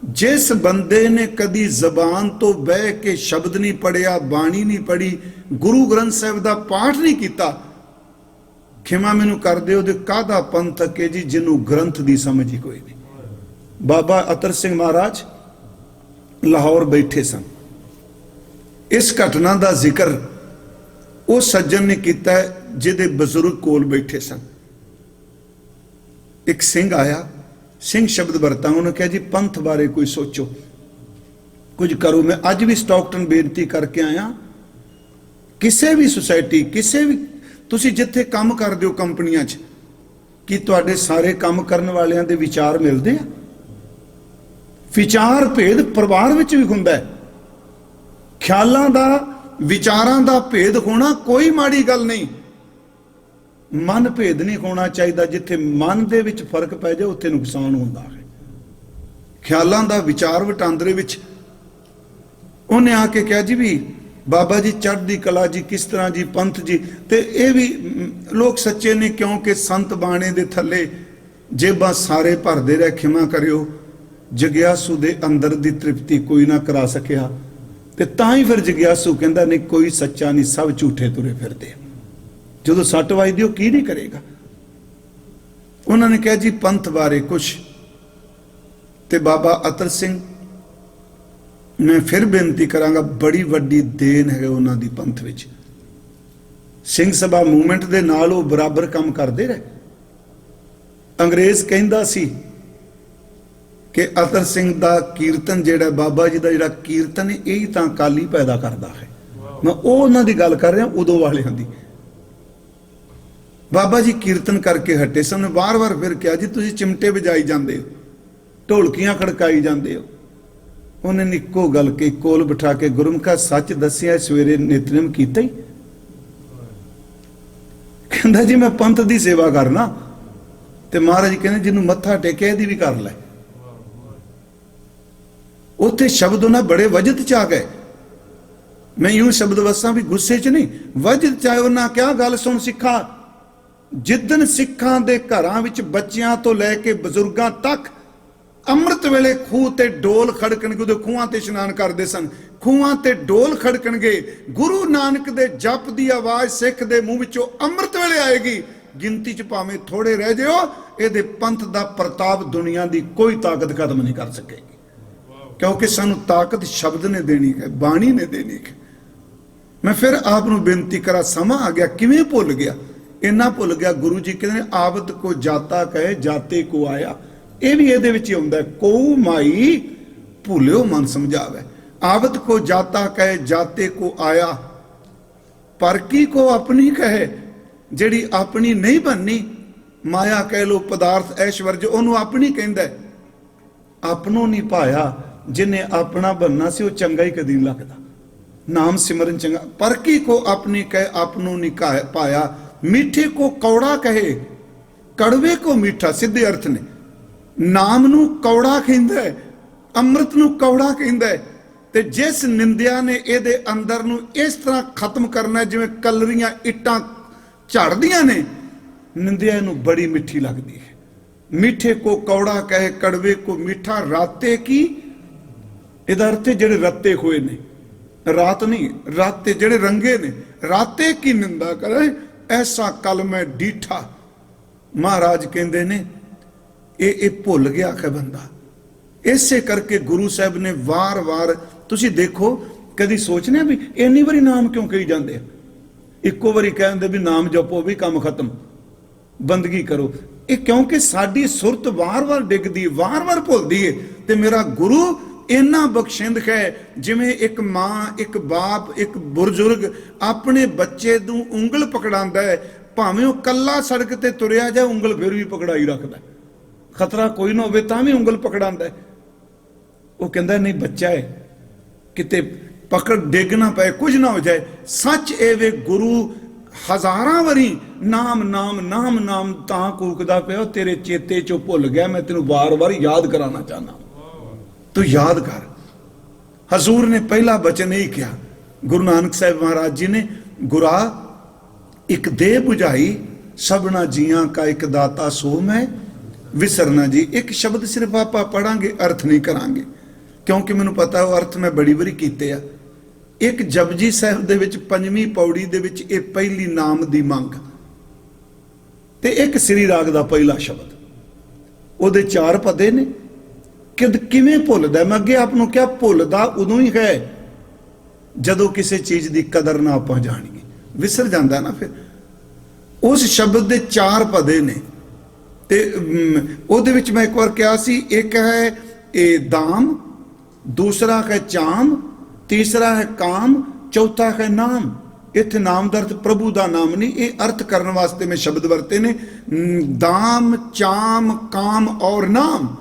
ਜਿਸ ਬੰਦੇ ਨੇ ਕਦੀ ਜ਼ਬਾਨ ਤੋਂ ਬਹਿ ਕੇ ਸ਼ਬਦ ਨਹੀਂ ਪੜਿਆ, ਬਾਣੀ ਨਹੀਂ ਪੜੀ, ਗੁਰੂ ਗ੍ਰੰਥ ਸਾਹਿਬ ਦਾ ਪਾਠ ਨਹੀਂ ਕੀਤਾ, ਖਿਮਾ ਮੈਨੂੰ ਕਰ ਦਿਓ, ਤੇ ਕਾਹਦਾ ਪੰਥਕ ਹੈ ਜੀ ਜਿਹਨੂੰ ਗ੍ਰੰਥ ਦੀ ਸਮਝ ਹੀ ਕੋਈ ਨਹੀਂ। ਬਾਬਾ ਅਤਰ ਸਿੰਘ ਮਹਾਰਾਜ ਲਾਹੌਰ ਬੈਠੇ ਸਨ। ਇਸ ਘਟਨਾ ਦਾ ਜ਼ਿਕਰ ਉਹ ਸੱਜਣ ਨੇ ਕੀਤਾ ਜਿਹਦੇ ਬਜ਼ੁਰਗ ਕੋਲ ਬੈਠੇ ਸਨ। ਇੱਕ ਸਿੰਘ ਆਇਆ, ਸਿੰਘ ਸ਼ਬਦ ਵਰਤਾ, ਉਹਨੇ ਕਿਹਾ ਜੀ ਪੰਥ ਬਾਰੇ ਕੋਈ ਸੋਚੋ, ਕੁਝ ਕਰੋ। ਮੈਂ ਅੱਜ ਵੀ ਸਟਾਕਟਨ ਬੇਨਤੀ ਕਰਕੇ ਆਇਆ, ਕਿਸੇ ਵੀ ਸੁਸਾਇਟੀ, ਕਿਸੇ ਵੀ ਤੁਸੀਂ ਜਿੱਥੇ ਕੰਮ ਕਰਦੇ ਹੋ ਕੰਪਨੀਆਂ 'ਚ, ਕੀ ਤੁਹਾਡੇ ਸਾਰੇ ਕੰਮ ਕਰਨ ਵਾਲਿਆਂ ਦੇ ਵਿਚਾਰ ਮਿਲਦੇ ਆ? ਵਿਚਾਰ ਭੇਦ ਪਰਿਵਾਰ ਵਿੱਚ ਵੀ ਹੁੰਦਾ ਹੈ। ਖਿਆਲਾਂ ਦਾ, ਵਿਚਾਰਾਂ ਦਾ ਭੇਦ ਹੋਣਾ ਕੋਈ ਮਾੜੀ ਗੱਲ ਨਹੀਂ। ਮਨ ਭੇਦ ਨਹੀਂ ਹੋਣਾ ਚਾਹੀਦਾ। ਜਿੱਥੇ ਮਨ ਦੇ ਵਿੱਚ ਫਰਕ ਪੈ ਜਾਏ ਉੱਥੇ ਨੁਕਸਾਨ ਹੁੰਦਾ ਹੈ। ਖਿਆਲਾਂ ਦਾ, ਵਿਚਾਰ ਵਟਾਂਦਰੇ ਵਿੱਚ ਉਹਨੇ ਆ ਕੇ ਕਿਹਾ ਜੀ ਵੀ ਬਾਬਾ ਜੀ ਚੜ੍ਹਦੀ ਕਲਾ ਜੀ, ਕਿਸ ਤਰ੍ਹਾਂ ਜੀ ਪੰਥ ਜੀ। ਤੇ ਇਹ ਵੀ ਲੋਕ ਸੱਚੇ ਨੇ, ਕਿਉਂਕਿ ਸੰਤ ਬਾਣੇ ਦੇ ਥੱਲੇ ਜੇਬਾਂ ਸਾਰੇ ਭਰਦੇ ਰਹੇ, ਖਿਮਾ ਕਰਿਓ, ਜਗਿਆਸੂ ਦੇ ਅੰਦਰ ਦੀ ਤ੍ਰਿਪਤੀ ਕੋਈ ਨਾ ਕਰਾ ਸਕਿਆ। ਤੇ ਤਾਂ ਹੀ ਫਿਰ ਜਗਿਆਸੂ ਕਹਿੰਦਾ ਨਹੀਂ ਕੋਈ ਸੱਚਾ ਨਹੀਂ, ਸਭ ਝੂਠੇ ਤੁਰੇ ਫਿਰਦੇ। ਜਦੋਂ ਸੱਟ ਵੱਜਦੀ ਉਹ ਕੀ ਨਹੀਂ ਕਰੇਗਾ। ਉਹਨਾਂ ਨੇ ਕਿਹਾ ਜੀ ਪੰਥ ਬਾਰੇ ਕੁਛ। ਤੇ ਬਾਬਾ ਅਤਰ ਸਿੰਘ, ਮੈਂ ਫਿਰ ਬੇਨਤੀ ਕਰਾਂਗਾ, ਬੜੀ ਵੱਡੀ ਦੇਣ ਹੈ ਉਹਨਾਂ ਦੀ ਪੰਥ ਵਿੱਚ। ਸਿੰਘ ਸਭਾ ਮੂਵਮੈਂਟ ਦੇ ਨਾਲ ਉਹ ਬਰਾਬਰ ਕੰਮ ਕਰਦੇ ਰਹੇ। ਅੰਗਰੇਜ਼ ਕਹਿੰਦਾ ਸੀ ਕਿ ਅਤਰ ਸਿੰਘ ਦਾ ਕੀਰਤਨ ਜਿਹੜਾ, ਬਾਬਾ ਜੀ ਦਾ ਜਿਹੜਾ ਕੀਰਤਨ ਹੈ, ਇਹ ਤਾਂ ਕਾਲੀ ਪੈਦਾ ਕਰਦਾ ਹੈ। ਮੈਂ ਉਹਨਾਂ ਦੀ ਗੱਲ ਕਰ ਰਿਹਾ, ਉਦੋਂ ਵਾਲਿਆਂ ਦੀ। ਬਾਬਾ ਜੀ ਕੀਰਤਨ ਕਰਕੇ ਹਟੇ ਸਨ। ਵਾਰ-ਵਾਰ ਫਿਰ ਕਿਹਾ ਜੀ ਤੁਸੀਂ ਚਿਮਟੇ ਵਜਾਈ ਜਾਂਦੇ ਹੋ, ਢੋਲਕੀਆਂ ਖੜਕਾਈ ਜਾਂਦੇ ਹੋ। ਉਹਨੇ ਇੱਕੋ ਗੱਲ ਕਿ ਕੋਲ ਬਿਠਾ ਕੇ ਗੁਰਮੁਖਾ ਸੱਚ ਦੱਸਿਆ, ਸਵੇਰੇ ਨਿਤਨੇਮ ਕੀਤਾ ਹੀ। ਕਹਿੰਦਾ ਜੀ ਮੈਂ ਪੰਥ ਦੀ ਸੇਵਾ ਕਰਨਾ। ਤੇ ਮਹਾਰਾਜ ਕਹਿੰਦੇ ਜਿਹਨੂੰ ਮੱਥਾ ਟੇਕਿਆ ਇਹਦੀ ਵੀ ਕਰ ਲੈ। ਉੱਥੇ ਸ਼ਬਦ ਉਹਨਾਂ ਬੜੇ ਵਜਦ ਚ ਆ ਗਏ। ਮੈਂ ਯੂੰ ਸ਼ਬਦ ਵਸਾਂ ਵੀ ਗੁੱਸੇ ਚ ਨਹੀਂ, ਵਜਦ ਚ ਆਏ। ਉਹਨਾਂ ਕਿਹਾ ਗੱਲ ਸੁਣ ਸਿੱਖਾ, ਜਿੱਦਨ ਸਿੱਖਾਂ ਦੇ ਘਰਾਂ ਵਿੱਚ ਬੱਚਿਆਂ ਤੋਂ ਲੈ ਕੇ ਬਜ਼ੁਰਗਾਂ ਤੱਕ ਅੰਮ੍ਰਿਤ ਵੇਲੇ ਖੂਹ ਤੇ ਡੋਲ ਖੜਕਣਗੇ, ਉਹਦੇ ਖੂਹਾਂ ਤੇ ਇਸ਼ਨਾਨ ਕਰਦੇ ਸਨ, ਖੂਹਾਂ ਤੇ ਡੋਲ ਖੜਕਣਗੇ, ਗੁਰੂ ਨਾਨਕ ਦੇ ਜਪ ਦੀ ਆਵਾਜ਼ ਸਿੱਖ ਦੇ ਮੂੰਹ ਵਿੱਚੋਂ ਅੰਮ੍ਰਿਤ ਵੇਲੇ ਆਏਗੀ। ਗਿਣਤੀ ਚ ਭਾਵੇਂ ਥੋੜੇ ਰਹਿ ਜਿਓ, ਇਹਦੇ ਪੰਥ ਦਾ ਪ੍ਰਤਾਪ ਦੁਨੀਆ ਦੀ ਕੋਈ ਤਾਕਤ ਖਤਮ ਨਹੀਂ ਕਰ ਸਕੇਗੀ। ਕਿਉਂਕਿ ਸਾਨੂੰ ਤਾਕਤ ਸ਼ਬਦ ਨੇ ਦੇਣੀ ਹੈ, ਬਾਣੀ ਨੇ ਦੇਣੀ ਹੈ। ਮੈਂ ਫਿਰ ਆਪ ਨੂੰ ਬੇਨਤੀ ਕਰਾਂ, ਸਮਾਂ ਆ ਗਿਆ, ਕਿਵੇਂ ਭੁੱਲ ਗਿਆ? ਇੰਨਾ ਭੁੱਲ ਗਿਆ। ਗੁਰੂ ਜੀ ਕਹਿੰਦੇ ਆਵਤ ਕੋ ਜਾਤਾ ਕਹੇ, ਜਾਤੇ ਕੋ ਆਇਆ। ਇਹ ਵੀ ਇਹਦੇ ਵਿੱਚ ਹੀ ਹੁੰਦਾ, ਕੋ ਮਾਈ ਭੁੱਲਿਓ ਮਨ ਸਮਝਾਵੇ। ਆਵਤ ਕੋ ਜਾਤਾ ਕਹੇ, ਜਾਤੇ ਕੋ ਆਇਆ। ਪਰ ਕੀ ਕੋ ਆਪਣੀ ਕਹੇ, ਜਿਹੜੀ ਆਪਣੀ ਨਹੀਂ ਬਣਨੀ। ਮਾਇਆ ਕਹਿ ਲੋ, ਪਦਾਰਥ ਐਸ਼ਵਰਜ, ਉਹਨੂੰ ਆਪਣੀ ਕਹਿੰਦਾ। ਆਪਣੋਂ ਨਹੀਂ ਪਾਇਆ, ਜਿਹਨੇ ਆਪਣਾ ਬਣਨਾ ਸੀ ਉਹ ਚੰਗਾ ਹੀ ਕਦੀ ਲੱਗਦਾ। ਨਾਮ ਸਿਮਰਨ ਚੰਗਾ। ਪਰ ਕੀ ਕੋ ਆਪਣੀ ਕਹੇ, ਆਪਣੋਂ ਨਹੀਂ ਪਾਇਆ। मीठे को कौड़ा कहे, कड़वे को मीठा, सीधे अर्थ ने। नाम नू कौड़ा कहंदा है, अमृत नू कौड़ा कहंदा है। ते जिस निंदिया ने इहदे अंदर नू इस तरह खत्म करना जिवें कलरियां इट्टां झाड़दियां ने, निंदिया नू बड़ी मिठी लगदी है। मीठे को कौड़ा कहे, कड़वे को मीठा। राते की, इहदा अर्थ जिहड़े रत्ते होए ने, रात नहीं, राते जिहड़े रंगे ने, राते की निंदा करे, ऐसा कल मैं डीठा। महाराज कहते ने ये भुल गया है बंदा। इसे करके गुरु साहब ने वार वार, तुसी देखो, कदी सोचने भी इन्नी बारी नाम क्यों कही जाते हैं? इक्को बारी कहते भी नाम जपो भी काम खत्म, बंदगी करो। ये क्योंकि साडी सुरत वार वार डिगदी, वार वार भुलदी है। ते मेरा गुरु इन्ना बख्शिंद है, जिमें एक मां, एक बाप, एक बुजुर्ग अपने बच्चे नूं उंगल पकड़ांदा है, भावें वो कल्ला सड़क ते तुरिया जाए, उंगल फिर भी पकड़ाई रखदा। खतरा कोई ना होवे तां भी उंगल पकड़ांदा है। वो कहंदा नहीं बच्चा है, किते पकड़ डिग ना पए, कुछ ना हो जाए। सच एवे गुरु ਹਜ਼ਾਰਾਂ ਵਾਰੀ ਨਾਮ ਨਾਮ ਨਾਮ ਨਾਮ ਤਾਂ ਕੂਕਦਾ ਪਿਆ, ਤੇਰੇ ਚੇਤੇ ਚੋਂ ਭੁੱਲ ਗਿਆ, ਮੈਂ ਤੈਨੂੰ ਵਾਰ-ਵਾਰ ਯਾਦ ਕਰਾਉਣਾ ਚਾਹਨਾ, ਤੂੰ ਯਾਦ ਕਰ। ਹਜ਼ੂਰ ਨੇ ਪਹਿਲਾ ਬਚਨ ਇਹ ਕਿਹਾ, ਗੁਰੂ ਨਾਨਕ ਸਾਹਿਬ ਮਹਾਰਾਜ ਜੀ ਨੇ, ਗੁਰਾ ਇੱਕ ਦੇਹ 부ਝਾਈ ਸਭਨਾ ਜੀਆਂ ਕਾ ਇੱਕ ਦਾਤਾ ਸੋ ਮੈਂ ਵਿਸਰਨਾ ਜੀ। ਇੱਕ ਸ਼ਬਦ ਸਿਰਫ ਆਪਾਂ ਪੜਾਂਗੇ, ਅਰਥ ਨਹੀਂ ਕਰਾਂਗੇ, ਕਿਉਂਕਿ ਮੈਨੂੰ ਪਤਾ ਉਹ ਅਰਥ ਮੈਂ ਬੜੀ ਵਾਰੀ ਕੀਤੇ ਆ। ਇੱਕ ਜਪਜੀ ਸਾਹਿਬ ਦੇ ਵਿੱਚ 5ਵੀਂ ਪੌੜੀ ਦੇ ਵਿੱਚ ਇਹ ਪਹਿਲੀ ਨਾਮ ਦੀ ਮੰਗ, ਤੇ ਇੱਕ ਸ੍ਰੀ ਰਾਗ ਦਾ ਪਹਿਲਾ ਸ਼ਬਦ, ਉਹਦੇ 4 ਪਦੇ ਨੇ। ਕਿਵੇਂ ਭੁੱਲਦਾ? ਮੈਂ ਅੱਗੇ ਆਪ ਨੂੰ ਕਿਹਾ, ਭੁੱਲਦਾ ਉਦੋਂ ਹੀ ਹੈ ਜਦੋਂ ਕਿਸੇ ਚੀਜ਼ ਦੀ ਕਦਰ ਨਾ ਆਪਾਂ ਜਾਣੀਏ, ਵਿਸਰ ਜਾਂਦਾ ਨਾ ਫਿਰ। ਉਸ ਸ਼ਬਦ ਦੇ 4 ਪਦੇ ਨੇ, ਤੇ ਉਹਦੇ ਵਿੱਚ ਮੈਂ ਇੱਕ ਵਾਰ ਕਿਹਾ ਸੀ, ਇੱਕ ਹੈ ਇਹ ਦਾਮ, ਦੂਸਰਾ ਹੈ ਚਾਮ, ਤੀਸਰਾ ਹੈ ਕਾਮ, ਚੌਥਾ ਹੈ ਨਾਮ। ਇੱਥੇ ਨਾਮ ਦਾ ਅਰਥ ਪ੍ਰਭੂ ਦਾ ਨਾਮ ਨਹੀਂ, ਇਹ ਅਰਥ ਕਰਨ ਵਾਸਤੇ ਮੈਂ ਸ਼ਬਦ ਵਰਤੇ ਨੇ, ਦਾਮ, ਚਾਮ, ਕਾਮ ਔਰ ਨਾਮ।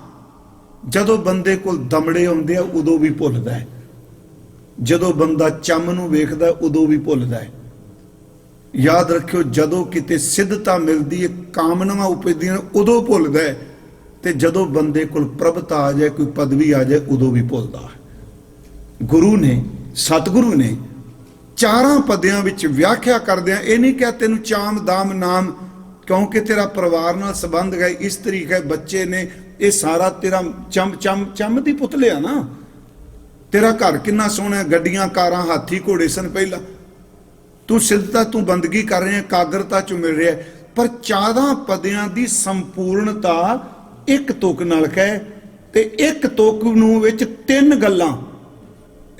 ਜਦੋਂ ਬੰਦੇ ਕੋਲ ਦਮੜੇ ਆਉਂਦੇ ਆ ਉਦੋਂ ਵੀ ਭੁੱਲਦਾ ਹੈ, ਜਦੋਂ ਬੰਦਾ ਚੰਮ ਨੂੰ ਵੇਖਦਾ ਉਦੋਂ ਵੀ ਭੁੱਲਦਾ ਹੈ। ਯਾਦ ਰੱਖਿਓ, ਜਦੋਂ ਕਿਤੇ ਸਿੱਧਤਾ ਮਿਲਦੀ ਹੈ, ਕਾਮਨਾਵਾਂ ਉਪਜਦੀਆਂ ਉਦੋਂ ਭੁੱਲਦਾ ਹੈ, ਤੇ ਜਦੋਂ ਬੰਦੇ ਕੋਲ ਪ੍ਰਭਤਾ ਆ ਜਾਏ, ਕੋਈ ਪਦਵੀ ਆ ਜਾਏ, ਉਦੋਂ ਵੀ ਭੁੱਲਦਾ ਹੈ। ਗੁਰੂ ਨੇ, ਸਤਿਗੁਰੂ ਨੇ 4 ਪਦਿਆਂ ਵਿੱਚ ਵਿਆਖਿਆ ਕਰਦਿਆਂ ਇਹ ਨਹੀਂ ਕਿਹਾ ਤੈਨੂੰ ਚਾਮ ਦਾਮ ਨਾਮ, ਕਿਉਂਕਿ ਤੇਰਾ ਪਰਿਵਾਰ ਨਾਲ ਸੰਬੰਧ ਹੈ, ਇਸਤਰੀ ਹੈ, ਬੱਚੇ ਨੇ, ਇਹ ਸਾਰਾ ਤੇਰਾ ਚੰਮ ਦੀ ਪੁਤਲੇ ਆ ਨਾ। ਤੇਰਾ ਘਰ ਕਿੰਨਾ ਸੋਹਣਾ, ਗੱਡੀਆਂ ਕਾਰਾਂ ਹਾਥੀ ਘੋੜੇ ਸਨ ਪਹਿਲਾਂ, ਤੂੰ ਸਿੱਧਤਾ, ਤੂੰ ਬੰਦਗੀ ਕਰ ਰਿਹਾ, ਕਾਗਰਤਾ ਚ ਮਿਲ ਰਿਹਾ। ਪਰ 14 ਪਦਿਆਂ ਦੀ ਸੰਪੂਰਨਤਾ ਇੱਕ ਤੁਕ ਨਾਲ ਕਹੇ, ਤੇ ਇੱਕ ਤੁਕ ਨੂੰ ਵਿੱਚ 3 ਗੱਲਾਂ,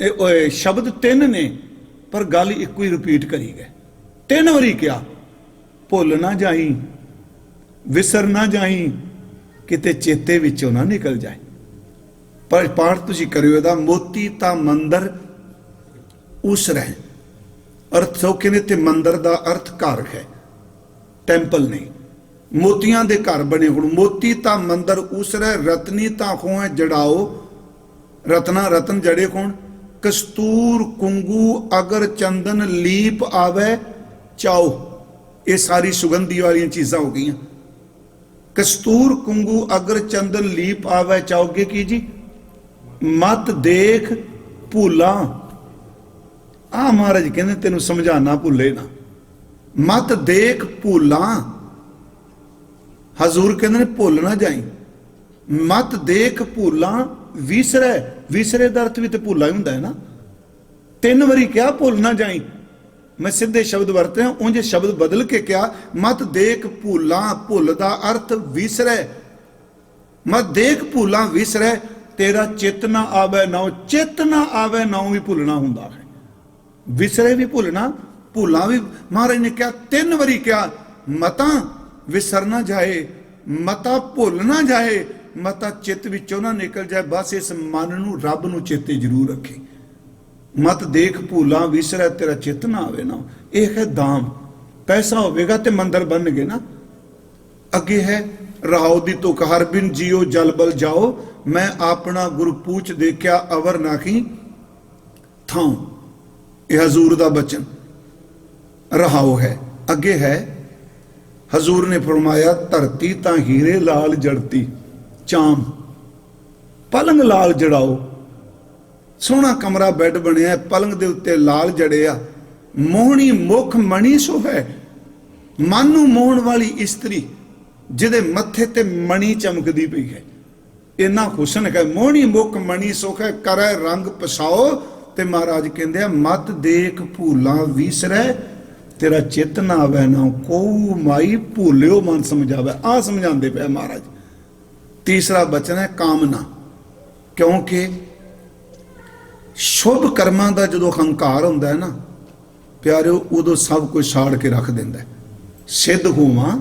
ਇਹ ਸ਼ਬਦ 3 ਨੇ, ਪਰ ਗੱਲ ਇੱਕੋ ਹੀ ਰਿਪੀਟ ਕਰੀ ਗਏ। 3 ਵਾਰੀ ਕਿਹਾ, ਭੁੱਲ ਨਾ ਜਾਈ, ਵਿਸਰ ਨਾ ਜਾਈ, ਕਿਤੇ ਚੇਤੇ ਵਿੱਚੋਂ ਨਾ ਨਿਕਲ ਜਾਏ। ਪਰ ਪਾਠ ਤੁਸੀਂ ਕਰਿਓ ਇਹਦਾ, ਮੋਤੀ ਤਾਂ ਮੰਦਰ ਉਸਰੈ, ਅਰਥ ਸੌਖੇ ਨੇ, ਤੇ ਮੰਦਰ ਦਾ ਅਰਥ ਘਰ ਹੈ, ਟੈਂਪਲ ਨਹੀਂ। ਮੋਤੀਆਂ ਦੇ ਘਰ ਬਣੇ ਹੁਣ, ਮੋਤੀ ਤਾਂ ਮੰਦਰ ਉਸਰੈ, ਰਤਨੀ ਤਾਂ ਹੋਏ ਜੜਾਓ, ਰਤਨਾ ਰਤਨ ਜੜੇ ਕੋਣ, ਕਸਤੂਰ ਕੁੰਗੂ ਅਗਰ ਚੰਦਨ ਲੀਪ ਆਵੇ ਚਾਓ। ਇਹ ਸਾਰੀ ਸੁਗੰਧੀ ਵਾਲੀਆਂ ਚੀਜ਼ਾਂ ਹੋ ਗਈਆਂ। ਕਸਤੂਰ ਕੁੰਗੂ ਅਗਰ ਚੰਦਨ ਲੀਪ ਆਵੇ ਚਾਓਗੇ ਕੀ ਜੀ? ਮਤ ਦੇਖ ਭੂਲਾ। ਆ ਮਹਾਰਾਜ ਕਹਿੰਦੇ ਤੈਨੂੰ ਸਮਝਾਣਾ ਭੁੱਲੇ ਨਾ, ਮਤ ਦੇਖ ਭੂਲਾ। ਹਜ਼ੂਰ ਕਹਿੰਦੇ ਨੇ ਭੁੱਲ ਨਾ ਜਾਈ, ਮਤ ਦੇਖ ਭੂਲਾ ਵਿਸਰੈ। ਵਿਸਰੇ ਦਾ ਅਰਥ ਵੀ ਤੇ ਭੁੱਲਾ ਹੀ ਹੁੰਦਾ ਹੈ ਨਾ। 3 ਵਾਰੀ ਕਿਹਾ ਭੁੱਲ ਨਾ ਜਾਈ, ਮੈਂ ਸਿੱਧੇ ਸ਼ਬਦ ਵਰਤੇ ਹਾਂ, ਉਂਝ ਸ਼ਬਦ ਬਦਲ ਕੇ ਕਿਹਾ, ਮਤ ਦੇਖ ਭੂਲਾ। ਭੁੱਲ ਦਾ ਅਰਥ ਵਿਸਰੈ, ਮਤ ਦੇਖ ਭੂਲਾ ਵਿਸਰੈ, ਤੇਰਾ ਚਿੱਤ ਨਾ ਆਵੇ ਨਾਉ। ਚਿੱਤ ਨਾ ਆਵੇ ਨਾਉ ਵੀ ਭੁੱਲਣਾ ਹੁੰਦਾ ਹੈ, ਵਿਸਰੇ ਵੀ ਭੁੱਲਣਾ, ਭੁੱਲਾਂ ਵੀ। ਮਹਾਰਾਜ ਨੇ ਕਿਹਾ 3 ਵਾਰੀ ਕਿਹਾ, ਮਤਾ ਵਿਸਰ ਨਾ ਜਾਏ, ਮਤਾ ਭੁੱਲ ਨਾ ਜਾਏ, ਮਤਾ ਚਿੱਤ ਵਿੱਚੋਂ ਨਾ ਨਿਕਲ ਜਾਏ। ਬਸ ਇਸ ਮਨ ਨੂੰ, ਰੱਬ ਨੂੰ ਚੇਤੇ ਜ਼ਰੂਰ ਰੱਖੇ। ਮਤ ਦੇਖ ਭੂਲਾ ਵਿਸਰੈ, ਤੇਰਾ ਚਿੱਤ ਨਾ ਆਵੇ ਨਾ। ਇਹ ਹੈ ਦਾਮ। ਪੈਸਾ ਹੋਵੇਗਾ ਤੇ ਮੰਦਰ ਬਣਨਗੇ ਨਾ। ਅੱਗੇ ਹੈ ਰਾਉ ਦੀ ਤੁਕ, ਹਰ ਬਿਨ ਜੀਓ ਜਲ ਬਲ ਜਾਓ, ਮੈਂ ਆਪਣਾ ਗੁਰੂ ਪੂਛ ਦੇਖਿਆ ਅਵਰ ਨਾਖੀ ਥਾਉ। ਇਹ ਹਜ਼ੂਰ ਦਾ ਬਚਨ ਰਹਾਉ ਹੈ। ਅੱਗੇ ਹੈ ਹਜ਼ੂਰ ਨੇ ਫਰਮਾਇਆ, ਧਰਤੀ ਤਾਂ ਹੀਰੇ ਲਾਲ ਜੜਤੀ ਚਾਮ, ਪਲੰਗ ਲਾਲ ਜੜਾਓ। ਸੋਹਣਾ ਕਮਰਾ ਬੈੱਡ ਬਣਿਆ, ਪਲੰਗ ਦੇ ਉੱਤੇ ਲਾਲ ਜੜਿਆ, ਮੋਹਣੀ ਮੁਖ ਮਣੀ ਸੋ ਹੈ। ਮਨ ਨੂੰ ਮੋਹਣ ਵਾਲੀ ਇਸਤਰੀ ਜਿਹਦੇ ਮੱਥੇ ਤੇ ਮਣੀ ਚਮਕਦੀ ਪਈ ਹੈ, ਇੰਨਾ ਹੁਸਨ ਹੈ। ਮੋਹਣੀ ਮੁਖ ਮਣੀ ਸੁਖ ਹੈ, ਕਰੈ ਰੰਗ ਪਸਾਓ। ਤੇ ਮਹਾਰਾਜ ਕਹਿੰਦੇ ਆ, ਮਤ ਦੇਖ ਭੂਲਾ ਵਿਸਰੈ, ਤੇਰਾ ਚਿੱਤ ਨਾ ਆਵੇ ਨਾ ਕੋਉ ਮਾਈ, ਭੂਲਿਓ ਮਨ ਸਮਝਾਵੇ। ਆ ਸਮਝਾਉਂਦੇ ਪਿਆ ਮਹਾਰਾਜ। ਤੀਸਰਾ ਬਚਨ ਹੈ ਕਾਮਨਾ, ਕਿਉਂਕਿ ਸ਼ੁਭ ਕਰਮਾਂ ਦਾ ਜਦੋਂ ਹੰਕਾਰ ਹੁੰਦਾ ਹੈ ਨਾ ਪਿਆਰਿਓ, ਉਦੋਂ ਸਭ ਕੁਝ ਸਾੜ ਕੇ ਰੱਖ ਦਿੰਦਾ। ਸਿੱਧ ਹੋਵਾਂ,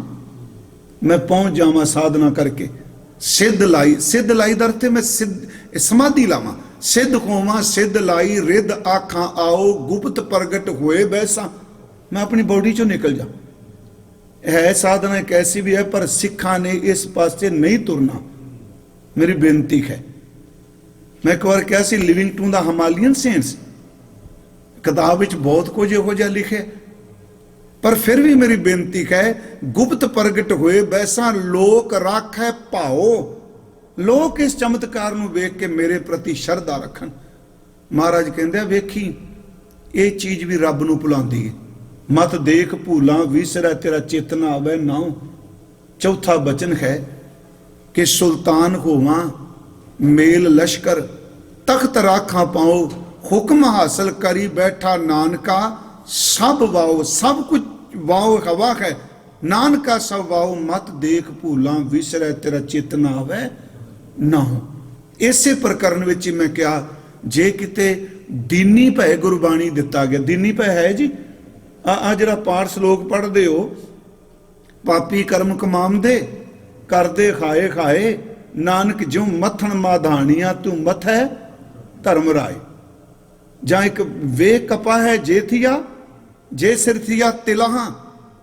ਮੈਂ ਪਹੁੰਚ ਜਾਵਾਂ ਸਾਧਨਾ ਕਰਕੇ, ਸਿੱਧ ਲਾਈ। ਸਿੱਧ ਲਾਈ ਦਾ ਅਰਥ ਮੈਂ ਸਮਾਧੀ ਲਾਵਾਂ। ਸਿੱਧ ਹੋਵਾਂ ਸਿੱਧ ਲਾਈ, ਰਿੱਧ ਆਖਾਂ ਆਓ, ਗੁਪਤ ਪ੍ਰਗਟ ਹੋਏ ਬੈਸਾ। ਮੈਂ ਆਪਣੀ ਬੋਡੀ ਚੋਂ ਨਿਕਲ ਜਾ। ਹੈ ਸਾਧਨਾ ਇੱਕ ਐਸੀ ਵੀ ਹੈ, ਪਰ ਸਿੱਖਾਂ ਨੇ ਇਸ ਪਾਸੇ ਨਹੀਂ ਤੁਰਨਾ। ਮੇਰੀ ਬੇਨਤੀ ਹੈ, ਮੈਂ ਇੱਕ ਵਾਰ ਕਿਹਾ ਸੀ, ਲਿਵਿੰਗ ਟੂ ਦਾ ਹਿਮਾਲਯਨ ਸੇਂਟਸ ਕਿਤਾਬ ਵਿੱਚ ਬਹੁਤ ਕੁਝ ਇਹੋ ਜਿਹਾ ਲਿਖਿਆ, पर फिर भी मेरी बेनती है, गुप्त प्रगट हुए वैसा लोक राखै भाओ। लोक इस चमत्कार नूं वेख के मेरे प्रति शरधा रखन। महाराज कहंदे वेखी ये चीज भी रब नूं भुलांदी है। मत देख भूला विसरै तेरा चित ना आवे नाउ। चौथा बचन है कि सुल्तान होवां मेल लश्कर तख्त राखा पाओ। हुक्म हासिल करी बैठा नानका सब वाओ। सब कुछ वाओ हवा है, नानका सब वाओ। मत देख भूला विसरै तेरा चित ना आवे ना हो। इसे प्रकरण विच ही मैं क्या, जे किते दीनी भय गुरबाणी दिता गया। दीनी भय है जी आ जरा पाठ श्लोक पढ़ते हो, पापी कर्म कमांदे करदे खाए खाए, नानक ज्यों मथन माधानिया तू मथ है धर्म राय। ਜਾਂ एक वे कपा है जे थिया जे सिर थिया तिलाहां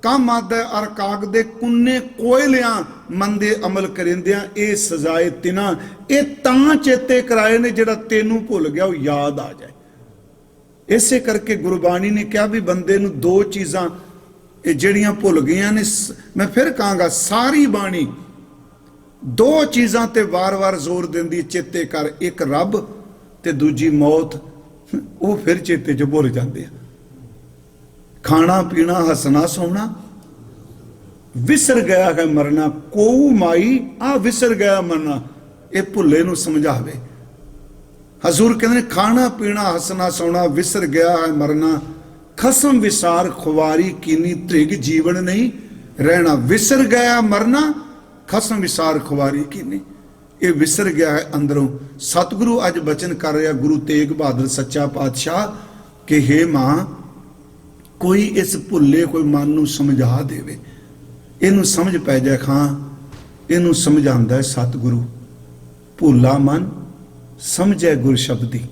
कम आदे अर काग दे कुन्ने कोयलियां मंदे अमल करेंदियां ए सजाए तिना। ये तां चेते कराए ने जेड़ा तेनू भुल गया वो याद आ जाए। इसे करके गुरबाणी ने कहा भी बंदे नू दो चीज़ां ਜਿਹੜੀਆਂ ਭੁੱਲ ਗਈਆਂ ਨੇ। मैं फिर कहांगा सारी बाणी दो चीज़ां ते वार-वार जोर दिंदी, चेते कर। एक रब ते दूजी मौत। वो फिर चेते च भुल जाते हैं। खाना पीना हसना सोना विसर गया है मरना। कोऊ माई आ विसर गया मरना। ये भुले नू समझावे। हजूर कहते खाना पीना हसना सोना विसर गया है मरना। खसम विसार खुवारी कीनी त्रिग जीवन नहीं रहना। विसर गया मरना खसम विसार खुवारी कीनी। ये विसर गया है अंदरों। सतगुरु अज बचन कर रहा गुरु तेग बहादुर सच्चा पातशाह कि हे मां कोई इस भुले कोई मन नू समझा देवे, इनू समझ पै जाए। खां इनू समझांदा है सतगुरु। भुला मन समझे गुर शब्दी।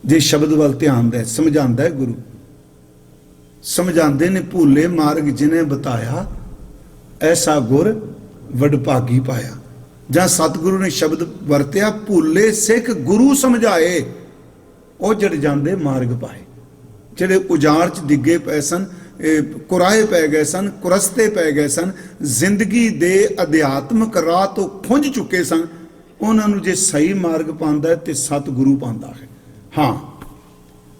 जे शब्द वाल ध्यान दे समझांदा है गुरु। समझाते ने भूले मार्ग जिन्हें बताया ऐसा गुर वडभागी पाया। जां सतगुरु ने शब्द वरत्या भूले सिख गुरु समझाए ਉਹ जड़ जाते मार्ग पाए। ਜਿਹੜੇ ਉਜਾੜ ਚ ਡਿੱਗੇ ਪਏ ਸਨ, ਕੁਰਾਏ ਪੈ ਗਏ ਸਨ, ਕੁਰਸਤੇ ਪੈ ਗਏ ਸਨ, ਜ਼ਿੰਦਗੀ ਦੇ ਅਧਿਆਤਮਕ ਰਾਹ ਤੋਂ ਖੁੰਝ ਚੁੱਕੇ ਸਨ, ਉਹਨਾਂ ਨੂੰ ਜੇ ਸਹੀ ਮਾਰਗ ਪਾਉਂਦਾ ਤੇ ਸਤਿਗੁਰੂ ਪਾਉਂਦਾ ਹੈ। ਹਾਂ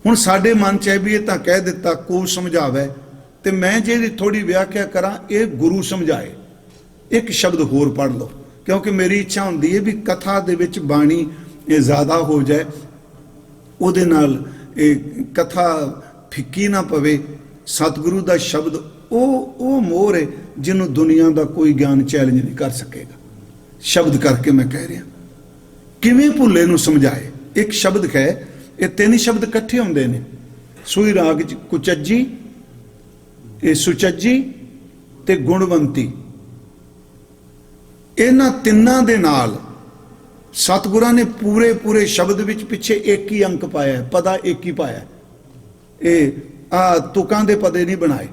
ਹੁਣ ਸਾਡੇ ਮਨ ਚ ਹੈ ਵੀ ਇਹ ਤਾਂ ਕਹਿ ਦਿੱਤਾ ਕੋ ਸਮਝਾਵੇ, ਤੇ ਮੈਂ ਜੇ ਥੋੜੀ ਵਿਆਖਿਆ ਕਰਾਂ ਇਹ ਗੁਰੂ ਸਮਝਾਏ। ਇੱਕ ਸ਼ਬਦ ਹੋਰ ਪੜ੍ਹ ਲਓ, ਕਿਉਂਕਿ ਮੇਰੀ ਇੱਛਾ ਹੁੰਦੀ ਹੈ ਵੀ ਕਥਾ ਦੇ ਵਿੱਚ ਬਾਣੀ ਇਹ ਜ਼ਿਆਦਾ ਹੋ ਜਾਏ, ਉਹਦੇ ਨਾਲ ਇਹ ਕਥਾ ਫਿੱਕੀ ਨਾ ਪਵੇ। ਸਤਿਗੁਰੂ ਦਾ ਸ਼ਬਦ ਉਹ ਮੋਹਰ ਹੈ ਜਿਹਨੂੰ ਦੁਨੀਆ ਦਾ ਕੋਈ ਗਿਆਨ ਚੈਲੰਜ ਨਹੀਂ ਕਰ ਸਕੇਗਾ। ਸ਼ਬਦ ਕਰਕੇ ਮੈਂ ਕਹਿ ਰਿਹਾ ਕਿਵੇਂ ਭੁੱਲੇ ਨੂੰ ਸਮਝਾਏ। ਇੱਕ ਸ਼ਬਦ ਹੈ, ਇਹ ਤਿੰਨ ਸ਼ਬਦ ਇਕੱਠੇ ਹੁੰਦੇ ਨੇ ਸੂਈ ਰਾਗ ਚ, ਕੁਚੱਜੀ, ਇਹ ਸੁਚੱਜੀ ਤੇ ਗੁਣਵੰਤੀ। ਇਹਨਾਂ ਤਿੰਨਾਂ ਦੇ ਨਾਲ ਸਤਿਗੁਰਾਂ ਨੇ ਪੂਰੇ ਸ਼ਬਦ ਵਿੱਚ ਪਿੱਛੇ ਇੱਕ ਹੀ ਅੰਕ ਪਾਇਆ, ਪਦਾ ਇੱਕ ਹੀ ਪਾਇਆ। ਇਹ ਤੁਕਾਂ ਦੇ ਪਦੇ ਨਹੀਂ ਬਣਾਏ,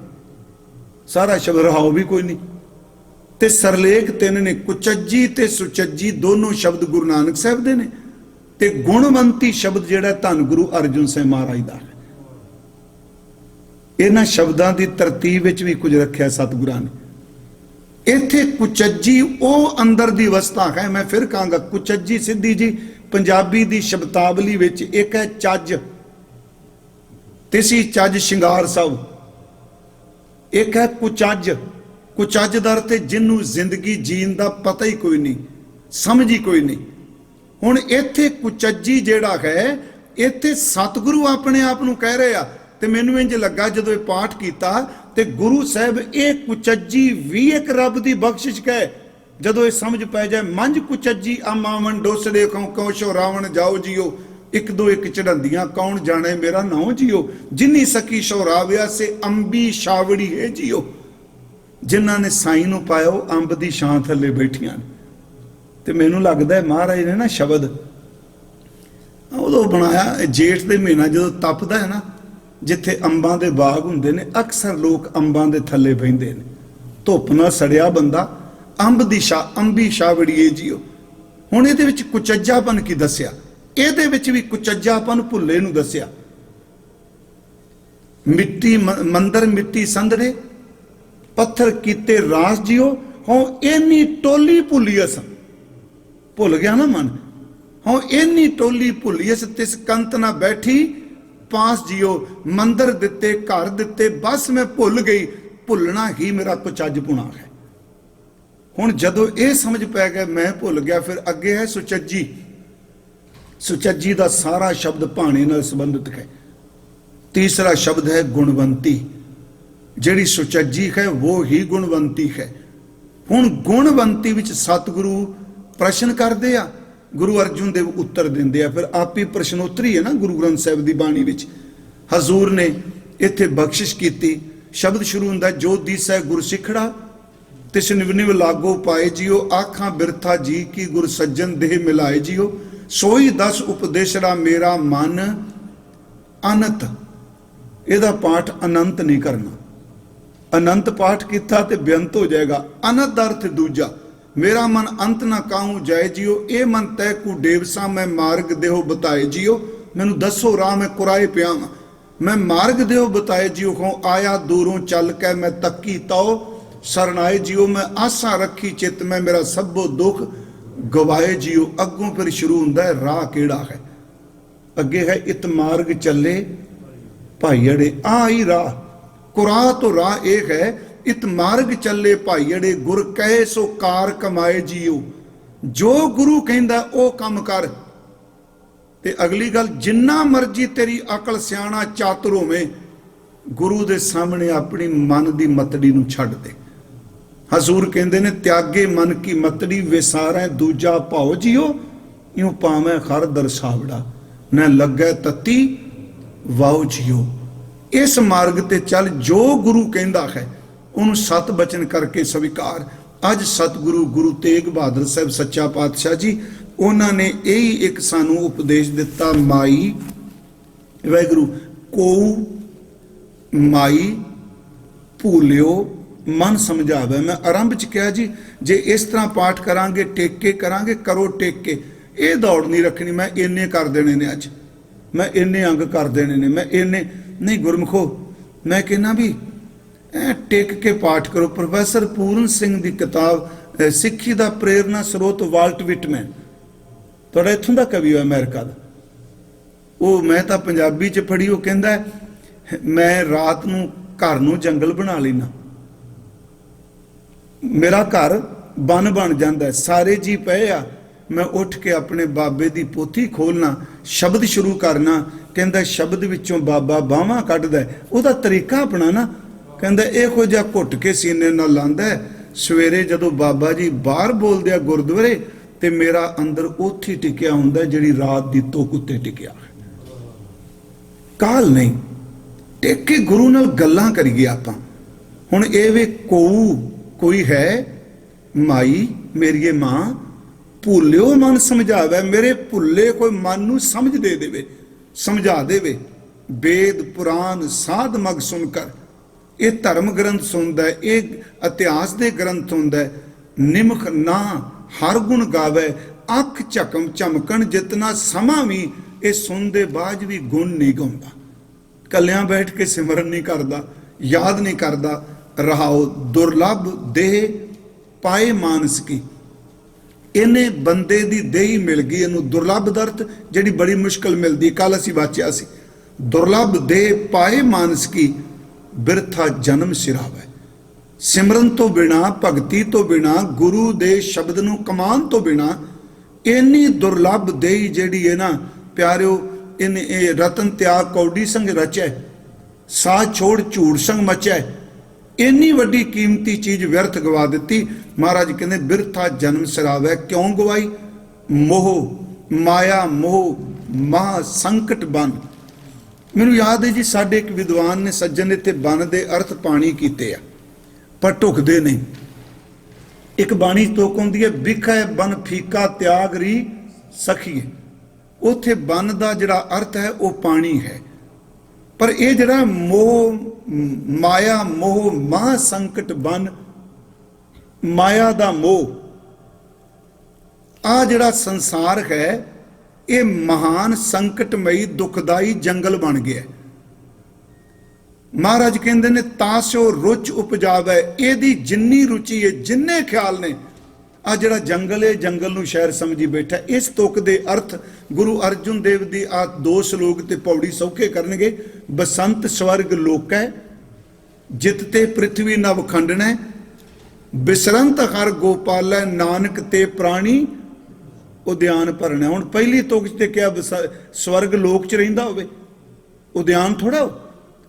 ਸਾਰਾ ਸ਼ਬਦ ਰਹਾਉ ਵੀ ਕੋਈ ਨਹੀਂ। ਤੇ ਸਰਲੇਖ ਤਿੰਨ ਨੇ, ਕੁਚੱਜੀ ਤੇ ਸੁਚੱਜੀ ਦੋਨੋਂ ਸ਼ਬਦ ਗੁਰੂ ਨਾਨਕ ਸਾਹਿਬ ਦੇ ਨੇ, ਤੇ ਗੁਣਵੰਤੀ ਸ਼ਬਦ ਜਿਹੜਾ ਧੰਨ ਗੁਰੂ ਅਰਜਨ ਸਾਹਿਬ ਮਹਾਰਾਜ ਦਾ ਹੈ। ਇਹਨਾਂ ਸ਼ਬਦਾਂ ਦੀ ਤਰਤੀਬ ਵਿੱਚ ਵੀ ਕੁਝ ਰੱਖਿਆ ਸਤਿਗੁਰਾਂ ਨੇ। ਇੱਥੇ ਕੁਚੱਜੀ ਉਹ ਅੰਦਰ ਦੀ ਅਵਸਥਾ ਹੈ। ਮੈਂ ਫਿਰ ਕਹਾਂਗਾ ਕੁਚੱਜੀ ਸਿੱਧੀ ਜੀ ਪੰਜਾਬੀ ਦੀ ਸ਼ਬਦਾਵਲੀ ਵਿੱਚ ਇੱਕ ਹੈ ਚੱਜ, ਤਿਸੀ ਚੱਜ ਸ਼ਿੰਗਾਰ ਸਭ। ਇੱਕ ਹੈ ਕੁਚੱਜ। ਕੁਚੱਜ ਦਾ ਅਰਥ ਜਿਹਨੂੰ ਜ਼ਿੰਦਗੀ ਜੀਣ ਦਾ ਪਤਾ ਹੀ ਕੋਈ ਨਹੀਂ, ਸਮਝ ਹੀ ਕੋਈ ਨਹੀਂ। ਹੁਣ ਇੱਥੇ ਕੁਚੱਜੀ ਜਿਹੜਾ ਹੈ, ਇੱਥੇ ਸਤਿਗੁਰੂ ਆਪਣੇ ਆਪ ਨੂੰ ਕਹਿ ਰਹੇ ਆ। ਤੇ ਮੈਨੂੰ ਇੰਜ ਲੱਗਾ ਜਦੋਂ ਇਹ ਪਾਠ ਕੀਤਾ ਤੇ ਗੁਰੂ ਸਾਹਿਬ ਇਹ ਕੁਚੱਜੀ ਵੀ ਇੱਕ ਰੱਬ ਦੀ ਬਖਸ਼ਿਸ਼ ਕਹੇ। ਜਦੋਂ ਇਹ ਸਮਝ ਪੈ ਜਾਏ, ਮੰਝ ਕੁਚੱਜੀ ਆਮਾਵਨ ਡੋਸੜੇ ਕਉ ਸ਼ੋ ਰਾਵਣ ਜਾਓ ਜੀਓ, ਇੱਕ ਦੋ ਇੱਕ ਚੜੰਦੀਆਂ ਕੌਣ ਜਾਣੇ ਮੇਰਾ ਨਾਉ ਜੀਓ, ਜਿੰਨੀ ਸਕੀ ਸ਼ੋ ਰਾਵਿਆ ਸੇ ਅੰਬੀ ਸ਼ਾਵੜੀ ਹੈ ਜੀਓ। ਜਿਨ੍ਹਾਂ ਨੇ ਸਾਈਂ ਨੂੰ ਪਾਇਆ ਉਹ ਅੰਬ ਦੀ ਛਾਂ ਥੱਲੇ ਬੈਠੀਆਂ ਨੇ। ਤੇ ਮੈਨੂੰ ਲੱਗਦਾ ਮਹਾਰਾਜ ਨੇ ਨਾ ਸ਼ਬਦ ਉਦੋਂ ਬਣਾਇਆ, ਜੇਠ ਦੇ ਮਹੀਨਾ ਜਦੋਂ ਤਪਦਾ ਹੈ ਨਾ, ਜਿੱਥੇ ਅੰਬਾਂ ਦੇ ਬਾਗ ਹੁੰਦੇ ਨੇ, ਅਕਸਰ ਲੋਕ ਅੰਬਾਂ ਦੇ ਥੱਲੇ ਬਹਿੰਦੇ ਨੇ। ਧੁੱਪ ਨਾਲ ਸੜਿਆ ਬੰਦਾ ਅੰਬ ਦੀ ਅੰਬੀ ਛਾਵੜੀਏ ਜੀਓ। ਹੁਣ ਇਹਦੇ ਵਿੱਚ ਕੁਚੱਜਾਪਨ ਕੀ ਦੱਸਿਆ, ਇਹਦੇ ਵਿੱਚ ਵੀ ਕੁਚੱਜਾਪਨ ਭੁੱਲੇ ਨੂੰ ਦੱਸਿਆ। मिट्टी मंदिर मिट्टी संधरे पत्थर कीते रास जियो हों इन्नी टोली भुलियस भुल गया ना मन हों इन्नी टोली भुलियस तिस कंत ना बैठी पास जियो मंदिर दिते घर दिते बस मैं भुल गई भुलना ही मेरा कुछ अज पुना है। हुण जदों ये समझ पै गया मैं भुल गया फिर अगे है सुचज्जी। सुचज्जी का सारा शब्द भाणे नाल संबंधित है। तीसरा शब्द है गुणवंती। जिहड़ी सुचज्जी है वो ही गुणवंती है। हुण गुणवंती विच सतगुरु प्रश्न करदे आ, गुरु अर्जुन देव उत्तर दिंदे आ। फिर आप ही प्रश्नोत्तरी है ना गुरु ग्रंथ साहिब दी बाणी विच। हजूर ने इत्थे बख्शिश कीती। शब्द शुरू हुंदा जो दीसै गुर सिखड़ा तिस निव निव लागो पाए जियो आखां बिरथा जी की गुर सज्जन देह मिलाए जियो सोई दस उपदेशड़ा मेरा मन अनंत। ਇਹਦਾ पाठ अनंत नहीं करना। अनंत पाठ किया तो बेअंत हो जाएगा। अनंत अर्थ दूजा मेरा मन अंत ना काहू जाए जियो ए मन तय कु डेवसा मैं मार्ग देहो बताए जियो। मैनू दसो राह मैं कुराए पिया मैं मार्ग देहो बताए जियो हो आया दूरों चल के मैं तकी ताओ सरनाए जियो मैं आसा रखी चित में मेरा सबो दुख गवाए जियो। अगों फिर शुरू हुंदा है राह केड़ा है। अगे है इत मार्ग चले भाईअड़े आई राह। कुराह तो राह एक है इत मार्ग चले भाईअड़े गुर कहे सो कार कमाए जियो। जो गुरु कहंदा ओ कम कर। ते अगली गल जिन्ना मर्जी तेरी अकल सियाणा चातुर होवे गुरु दे सामने अपनी मन दी मतड़ी नूं छड्ड दे। हजूर कहंदे ने त्यागे मन की मतड़ी विसारै दूजा भाओ जियो यूं पावैं खर दरसावड़ा न लगे तत्ती वाओ जियो। इस मार्ग ते चल जो गुरु कहंदा है उन्होंने सत बचन करके स्वीकार। अज सतगुरु गुरु तेग बहादुर साहब सच्चा पातशाह जी उन्होंने यही एक सानू उपदेश दिता माई वाहिगुरु को माई भूलियो मन समझावे। मैं आरंभ च कहा जी जे इस तरह पाठ करांगे टेके करांगे करो टेके ये दौड़ नहीं रखनी मैं इन्ने कर देने ने अज मैं इन्ने अंग कर देने ने मैं इन्ने नहीं। गुरमुखो मैं कहना भी टेक के पाठ करो। प्रोफैसर पूर्ण सिंह की किताब सिक्खी का प्रेरणा स्रोत वाल्ट विटमैन थोड़ा इत्थों का कवि है अमेरिका का। वो मैं तो पंजाबी च पढ़ी। वो कहता है मैं रात नूं घर नूं जंगल बना लेना मेरा घर बन बन जाता है सारे जी पे आ मैं उठ के अपने बाबे की पोथी खोलना शब्द शुरू करना। कहता शब्द विचों बाबा बाहवां कढदा उहदा तरीका अपनाना। कहता इहो जिहा घुट के सीने नाल लांदा सवेरे जदों बाबा जी बाहर बोलदे आ गुरद्वारे ते मेरा अंदर उत्थे टिकिया हुंदा जिहड़ी रात दी तुक उत्ते टिकिया। काल नहीं टेक के गुरु नाल गल्लां करिए आपां। हुण इह वे कोई है माई मेरी मां भूलियो मन समझावे मेरे भुले कोई मन नूं समझ दे देवे समझा देवे। वेद पुराण साध मग सुनकर ये धर्म ग्रंथ सुनदा है ये इतिहास दे ग्रंथ हुंदा है। निमख ना हर गुण गावे अख झकम झमकन जितना समा भी ये सुनते बाज भी गुण नहीं गाउंदा। कलियां बैठ के सिमरन नहीं करता याद नहीं करता। रहाओ दुर्लभ देह पाए मानस की इन्हें बंदे दी देही मिल गई। इनू दुर्लभ दर्थ जिहड़ी बड़ी मुश्किल मिलती कल असीं वाचिया सी। दुर्लभ देह पाए मानस की बिरथा जन्म सिरावे। सिमरन तो बिना भगती तो बिना गुरु दे शब्द नूं कमान तो बिना इन्नी दुर्लभ देही जिहड़ी है ना प्यारिओ इन्हें रतन त्याग कौडी संग रचै सा छोड़ झूठ संग मचै। इन्नी वड्डी कीमती चीज व्यर्थ गवा दी। महाराज कहते बिरथा जन्म सिरावै क्यों गवाई मोह माया मोह महा संकट बन। मैनू याद है जी साडे एक विद्वान ने सज्जन इत्थे बन दे अर्थ पानी कीते आ पर ढुकदे नहीं। एक बाणी तुक हुंदी है बिखै बन फीका त्याग री सखीए। उत्थे बन का जिहड़ा अर्थ है वह पानी है पर यह जिहड़ा मोह माया मोह महा संकट बन माया दा मोह आ जिहड़ा संसार है ये महान संकटमई दुखदाई जंगल बन गया। महाराज कहते ने तासो रुच उपजावे, एदी जिन्नी रुचि है जिन्ने ख्याल ने। आ जड़ा जंगल है जंगल नूं शहर समझी बैठा। इस तुक दे अर्थ गुरु अर्जुन देव दी आ 2 श्लोक ते पौड़ी सौखे करनगे। बसंत स्वर्ग लोक है, जितते पृथ्वी नव खंडन है, बिसरंत हर गोपाल है, नानक ते प्राणी उद्यान भरना। हुण पहली तुक ते क्या स्वर्ग लोक च रहिंदा होवे, उद्यान थोड़ा हो।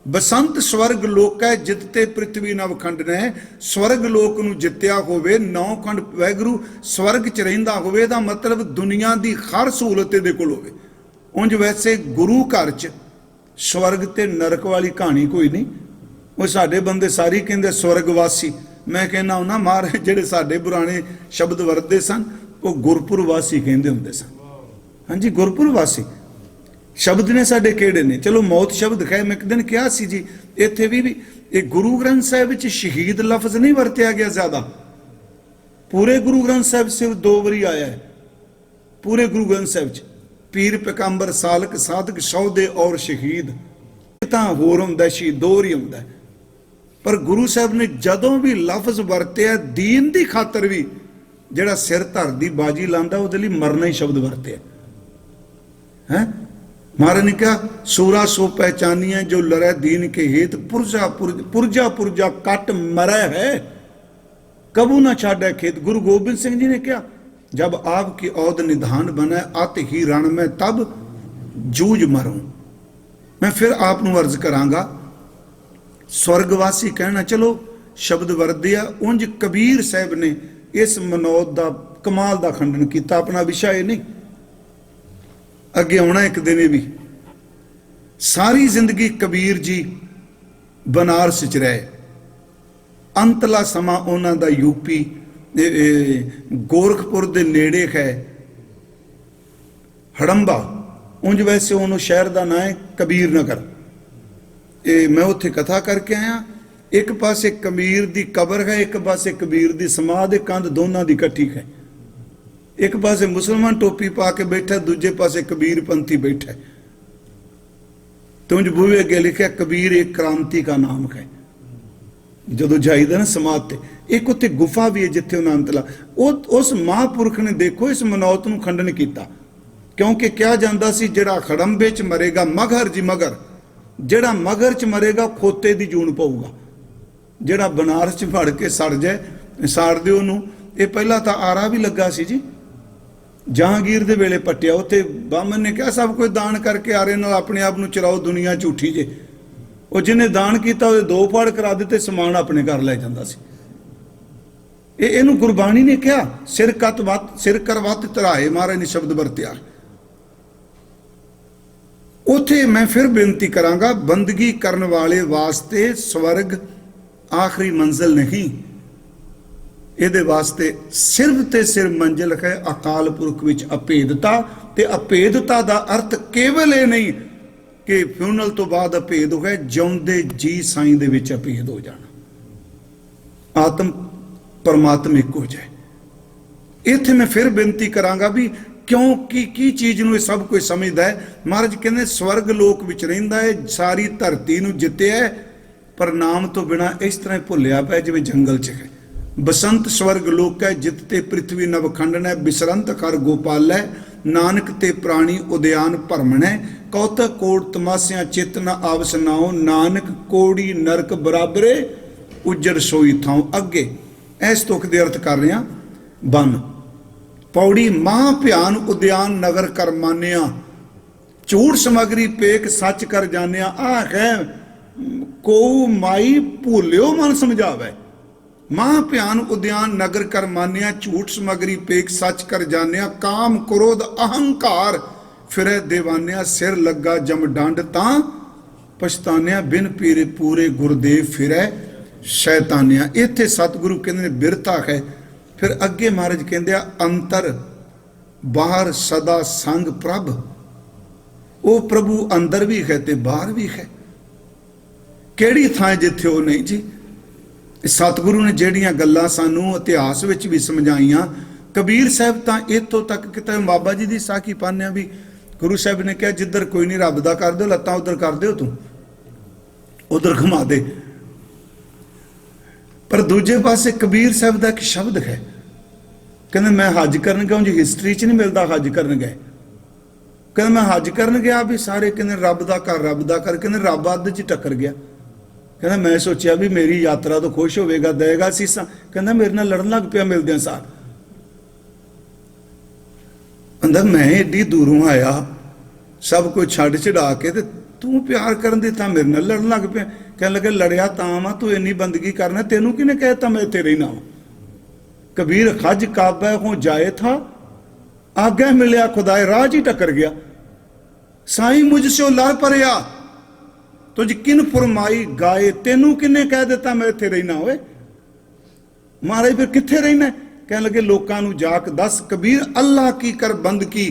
बसंत स्वर्ग लोक है, जितते पृथ्वी नव खंडन है। स्वर्ग लोक नूं जित्या होवे, 9 खंड वैगुरु स्वर्ग च रहिंदा होवे दा मतलब दुनिया दी हर सहूलत इहदे कोल होवे। उंज वैसे गुरु घर च स्वर्ग ते नरक वाली कहानी कोई नहीं। वो साडे बंदे सारी कहंदे स्वर्गवासी। मैं कहना हुंदा महाराज जिहड़े साडे पुराने शब्द वरतदे सन वो गुरपुरवासी कहंदे हुंदे सन। हाँ जी, गुरपुरवासी शब्द ने साडे किहड़े ने। चलो मौत शब्द है, मैं एक दिन कहा सी जी इत्थे भी एक गुरु ग्रंथ साहिब विच शहीद लफ्ज नहीं वरत्या गया ज्यादा। पूरे गुरु ग्रंथ साहिब सिर्फ 2 बारी आया है। पूरे गुरु ग्रंथ साहिब च पीर पैगंबर सालक साधक सौदे और शहीद तां होर हुंदा, शहीद 2 ही हुंदा। पर गुरु साहब ने जदों भी लफ्ज वरत्या दीन दी खातर भी, जिहड़ा सिर धर दी बाजी लांदा उहदे लई मरना ही शब्द वरत्या है। महाराज ने कहा सूरा सो पहचानिया जो लड़े दीन के हित, पुरजा पुरजा पुरजा कट मरै है, कबू ना छाड़े खेत। गुरु गोबिंद सिंह जी ने कहा जब आपकी औद निधान बने अत ही रण में तब जूझ मरूं। मैं फिर आप नूं अर्ज करांगा स्वर्गवासी कहना चलो शब्द वरदिया। उंज कबीर साहब ने इस मनौत दा कमाल दा खंडन किया। अपना विषय नहीं, अगे आना एक दिन भी। सारी जिंदगी कबीर जी बनारस च रहे। अंतला समा उन्हां दा यूपी गोरखपुर दे नेड़े है हड़ंबा। उंज वैसे उन्होंने शहर का नाम है कबीर नगर। मैं उत्थे कथा करके आया। एक पासे कबीर दी कबर है, एक पासे कबीर दी समाध, कंध दोनों दी इकट्ठी है। एक पासे मुसलमान टोपी पा के बैठा, दूजे पासे कबीर पंथी बैठा। तो उंज बूहे अगे लिखा कबीर एक क्रांति का नाम है। जो जाइदा ना समाध ते एक उत्थे गुफा भी है जिथे उन्हें अंतला उस महापुरख ने देखो इस मनौत नूं खंडन किया। क्योंकि क्या जाता सी जिहड़ा खड़ंबे च मरेगा मगर जी मगर, जिहड़ा मगर च मरेगा खोते दी जून पऊगा। जिहड़ा बनारस च फड़ के सड़ जाए साड़ दे उहनूं। ये पहला तो आरा भी लगा सी जी, जहांगीर दे वेले पट्टिया। उत्थे बामन ने कहा सब कोई दान करके आरे नाल अपने आप नूं चराओ, दुनिया झूठी जे। वो जिन्हें दान किया वो 2 फाड़ करा दिते, समान अपने घर लै जांदा सी। इहनूं गुरबाणी ने कहा सिर कर वत धराए, महाराज ने शब्द वरत्या। उथे मैं फिर बेनती करांगा बंदगी करने वाले वास्ते स्वर्ग आखिरी मंजिल नहीं। ਇਹਦੇ वास्ते सिर्फ ते सिर्फ मंजिल है अकाल पुरख विच अभेदता। ते अभेदता का अर्थ केवल ये नहीं कि फ्यूनल तो बाद अभेद हो गए, जिउंदे जी साईं दे विच अभेद हो जाना, आत्म परमात्मा एक हो जाए। इत्थे मैं फिर बेनती करांगा भी क्यों की चीज़ नूं सब कोई समझदा है। महाराज कहंदे स्वर्ग लोक विच रहिंदा है, सारी धरती नूं जित्तिया है, पर नाम तो बिना इस तरह भुलिया पिया जिवें जंगल च है। बसंत स्वर्ग लोक है, जितते पृथ्वी नवखंडन है, बिसरंत कर गोपाल है, नानक ते प्राणी उद्यान भरमण है, कौतक कोट तमासिया चित न आवस नाओ, नानक कोड़ी नरक बराबरे उजर सोई थाओ। अगे इस तुख दे अर्थ कर रहे हैं। बन पौड़ी महा भयान उद्यान नगर कर मानिया, झूठ समगरी पेक सच कर जानिया। आ है को माई भूलियो मन समझावे, मां भयान उद्यान नगर कर मानिया, झूठ समगरी पेक सच कर जानिया। काम क्रोध अहंकार फिरे दीवानिया, सिर लगा जम डंड तां पछतानिया, बिन पीरे पूरे गुरदेव फिरे शैतानिया। इत्थे सतगुरु कहते बिरता है। फिर अगे महाराज कहते अंतर बाहर सदा संग प्रभ, वो प्रभु अंदर भी है ते बाहर भी है। केड़ी थां जिथे वो नहीं जी। सतगुरु ने ਜਿਹੜੀਆਂ ਗੱਲਾਂ ਸਾਨੂੰ ਇਤਿਹਾਸ ਵਿੱਚ ਵੀ ਸਮਝਾਈਆਂ। ਕਬੀਰ ਸਾਹਿਬ ਤਾਂ ਇੱਥੋਂ ਤੱਕ ਕਿਤੇ ਬਾਬਾ ਜੀ ਦੀ ਸਾਖੀ ਪਾਣਿਆ ਵੀ ਗੁਰੂ ਸਾਹਿਬ ਨੇ ਕਿਹਾ ਜਿੱਧਰ ਕੋਈ ਨਹੀਂ ਰੱਬ ਦਾ ਕਰ ਦਿਓ, ਲੱਤਾਂ ਉਧਰ ਕਰ ਦਿਓ ਤੂੰ। उधर घुमा दे। पर दूजे पासे कबीर साहब का एक शब्द है, कहते मैं हज करन गया, जी हिस्टरी च नहीं मिलता हज करन गए। कहते मैं हज करन गया भी सारे कहते रब दा कर रब दा कर, कहते रब अद्ध च टक्कर गया। कहते मैं सोचा भी मेरी यात्रा तो खुश होगा, देगा सीसा। कहता मेरे नाल लड़न लग पिया मिलदे सार। अंदर मैं एडी दूरों आया, सब कुछ छड़ चढ़ा के ते तू प्यार करन दी तां मेरे नाल लड़न लग पिया। कहने लगे लड़िया तां वा तू इन्नी बंदगी करना, तेनू किने कहता मैं इत्थे रहना वा। कबीर खज काबा हो जाए था, आगे मिलिया खुदाए राज ही टकर गया। साईं मुझसे लड़ परया, तुझ किन फरमाई गाए, तेनू किने कह दिता मैं इत्थे रहना। होए महाराज फिर कित्थे रहना? कहने लगे लोकां नू जाक दस, कबीर अल्लाह की कर बंद की,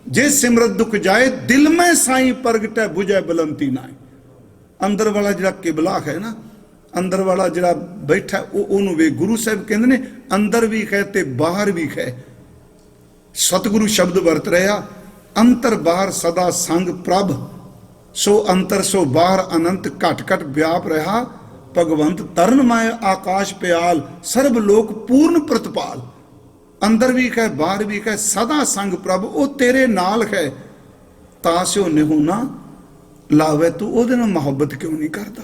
जे सिमरत दुख जाए, दिल में साईं प्रगटै बुझे बुलंदी नाए। अंदर वाला जिहड़ा किबला है ना, अंदर वाला जिहड़ा बैठा ओनू वे। गुरु साहब कहंदे ने अंदर भी है ते बाहर भी है। सतगुरु शब्द वरत रहा, अंतर बाहर सदा संग प्रभ, सो अंतर सो बाहर अनंत घट घट व्याप रहा। भगवंत तरन माए आकाश प्याल, सर्व लोक पूर्ण प्रतिपाल। अंदर भी है बाहर भी है, सदा संग प्रभ, वो तेरे नाल है। तास्यो निहू ना लावे, तू ओदे नाल मोहब्बत क्यों नहीं करता?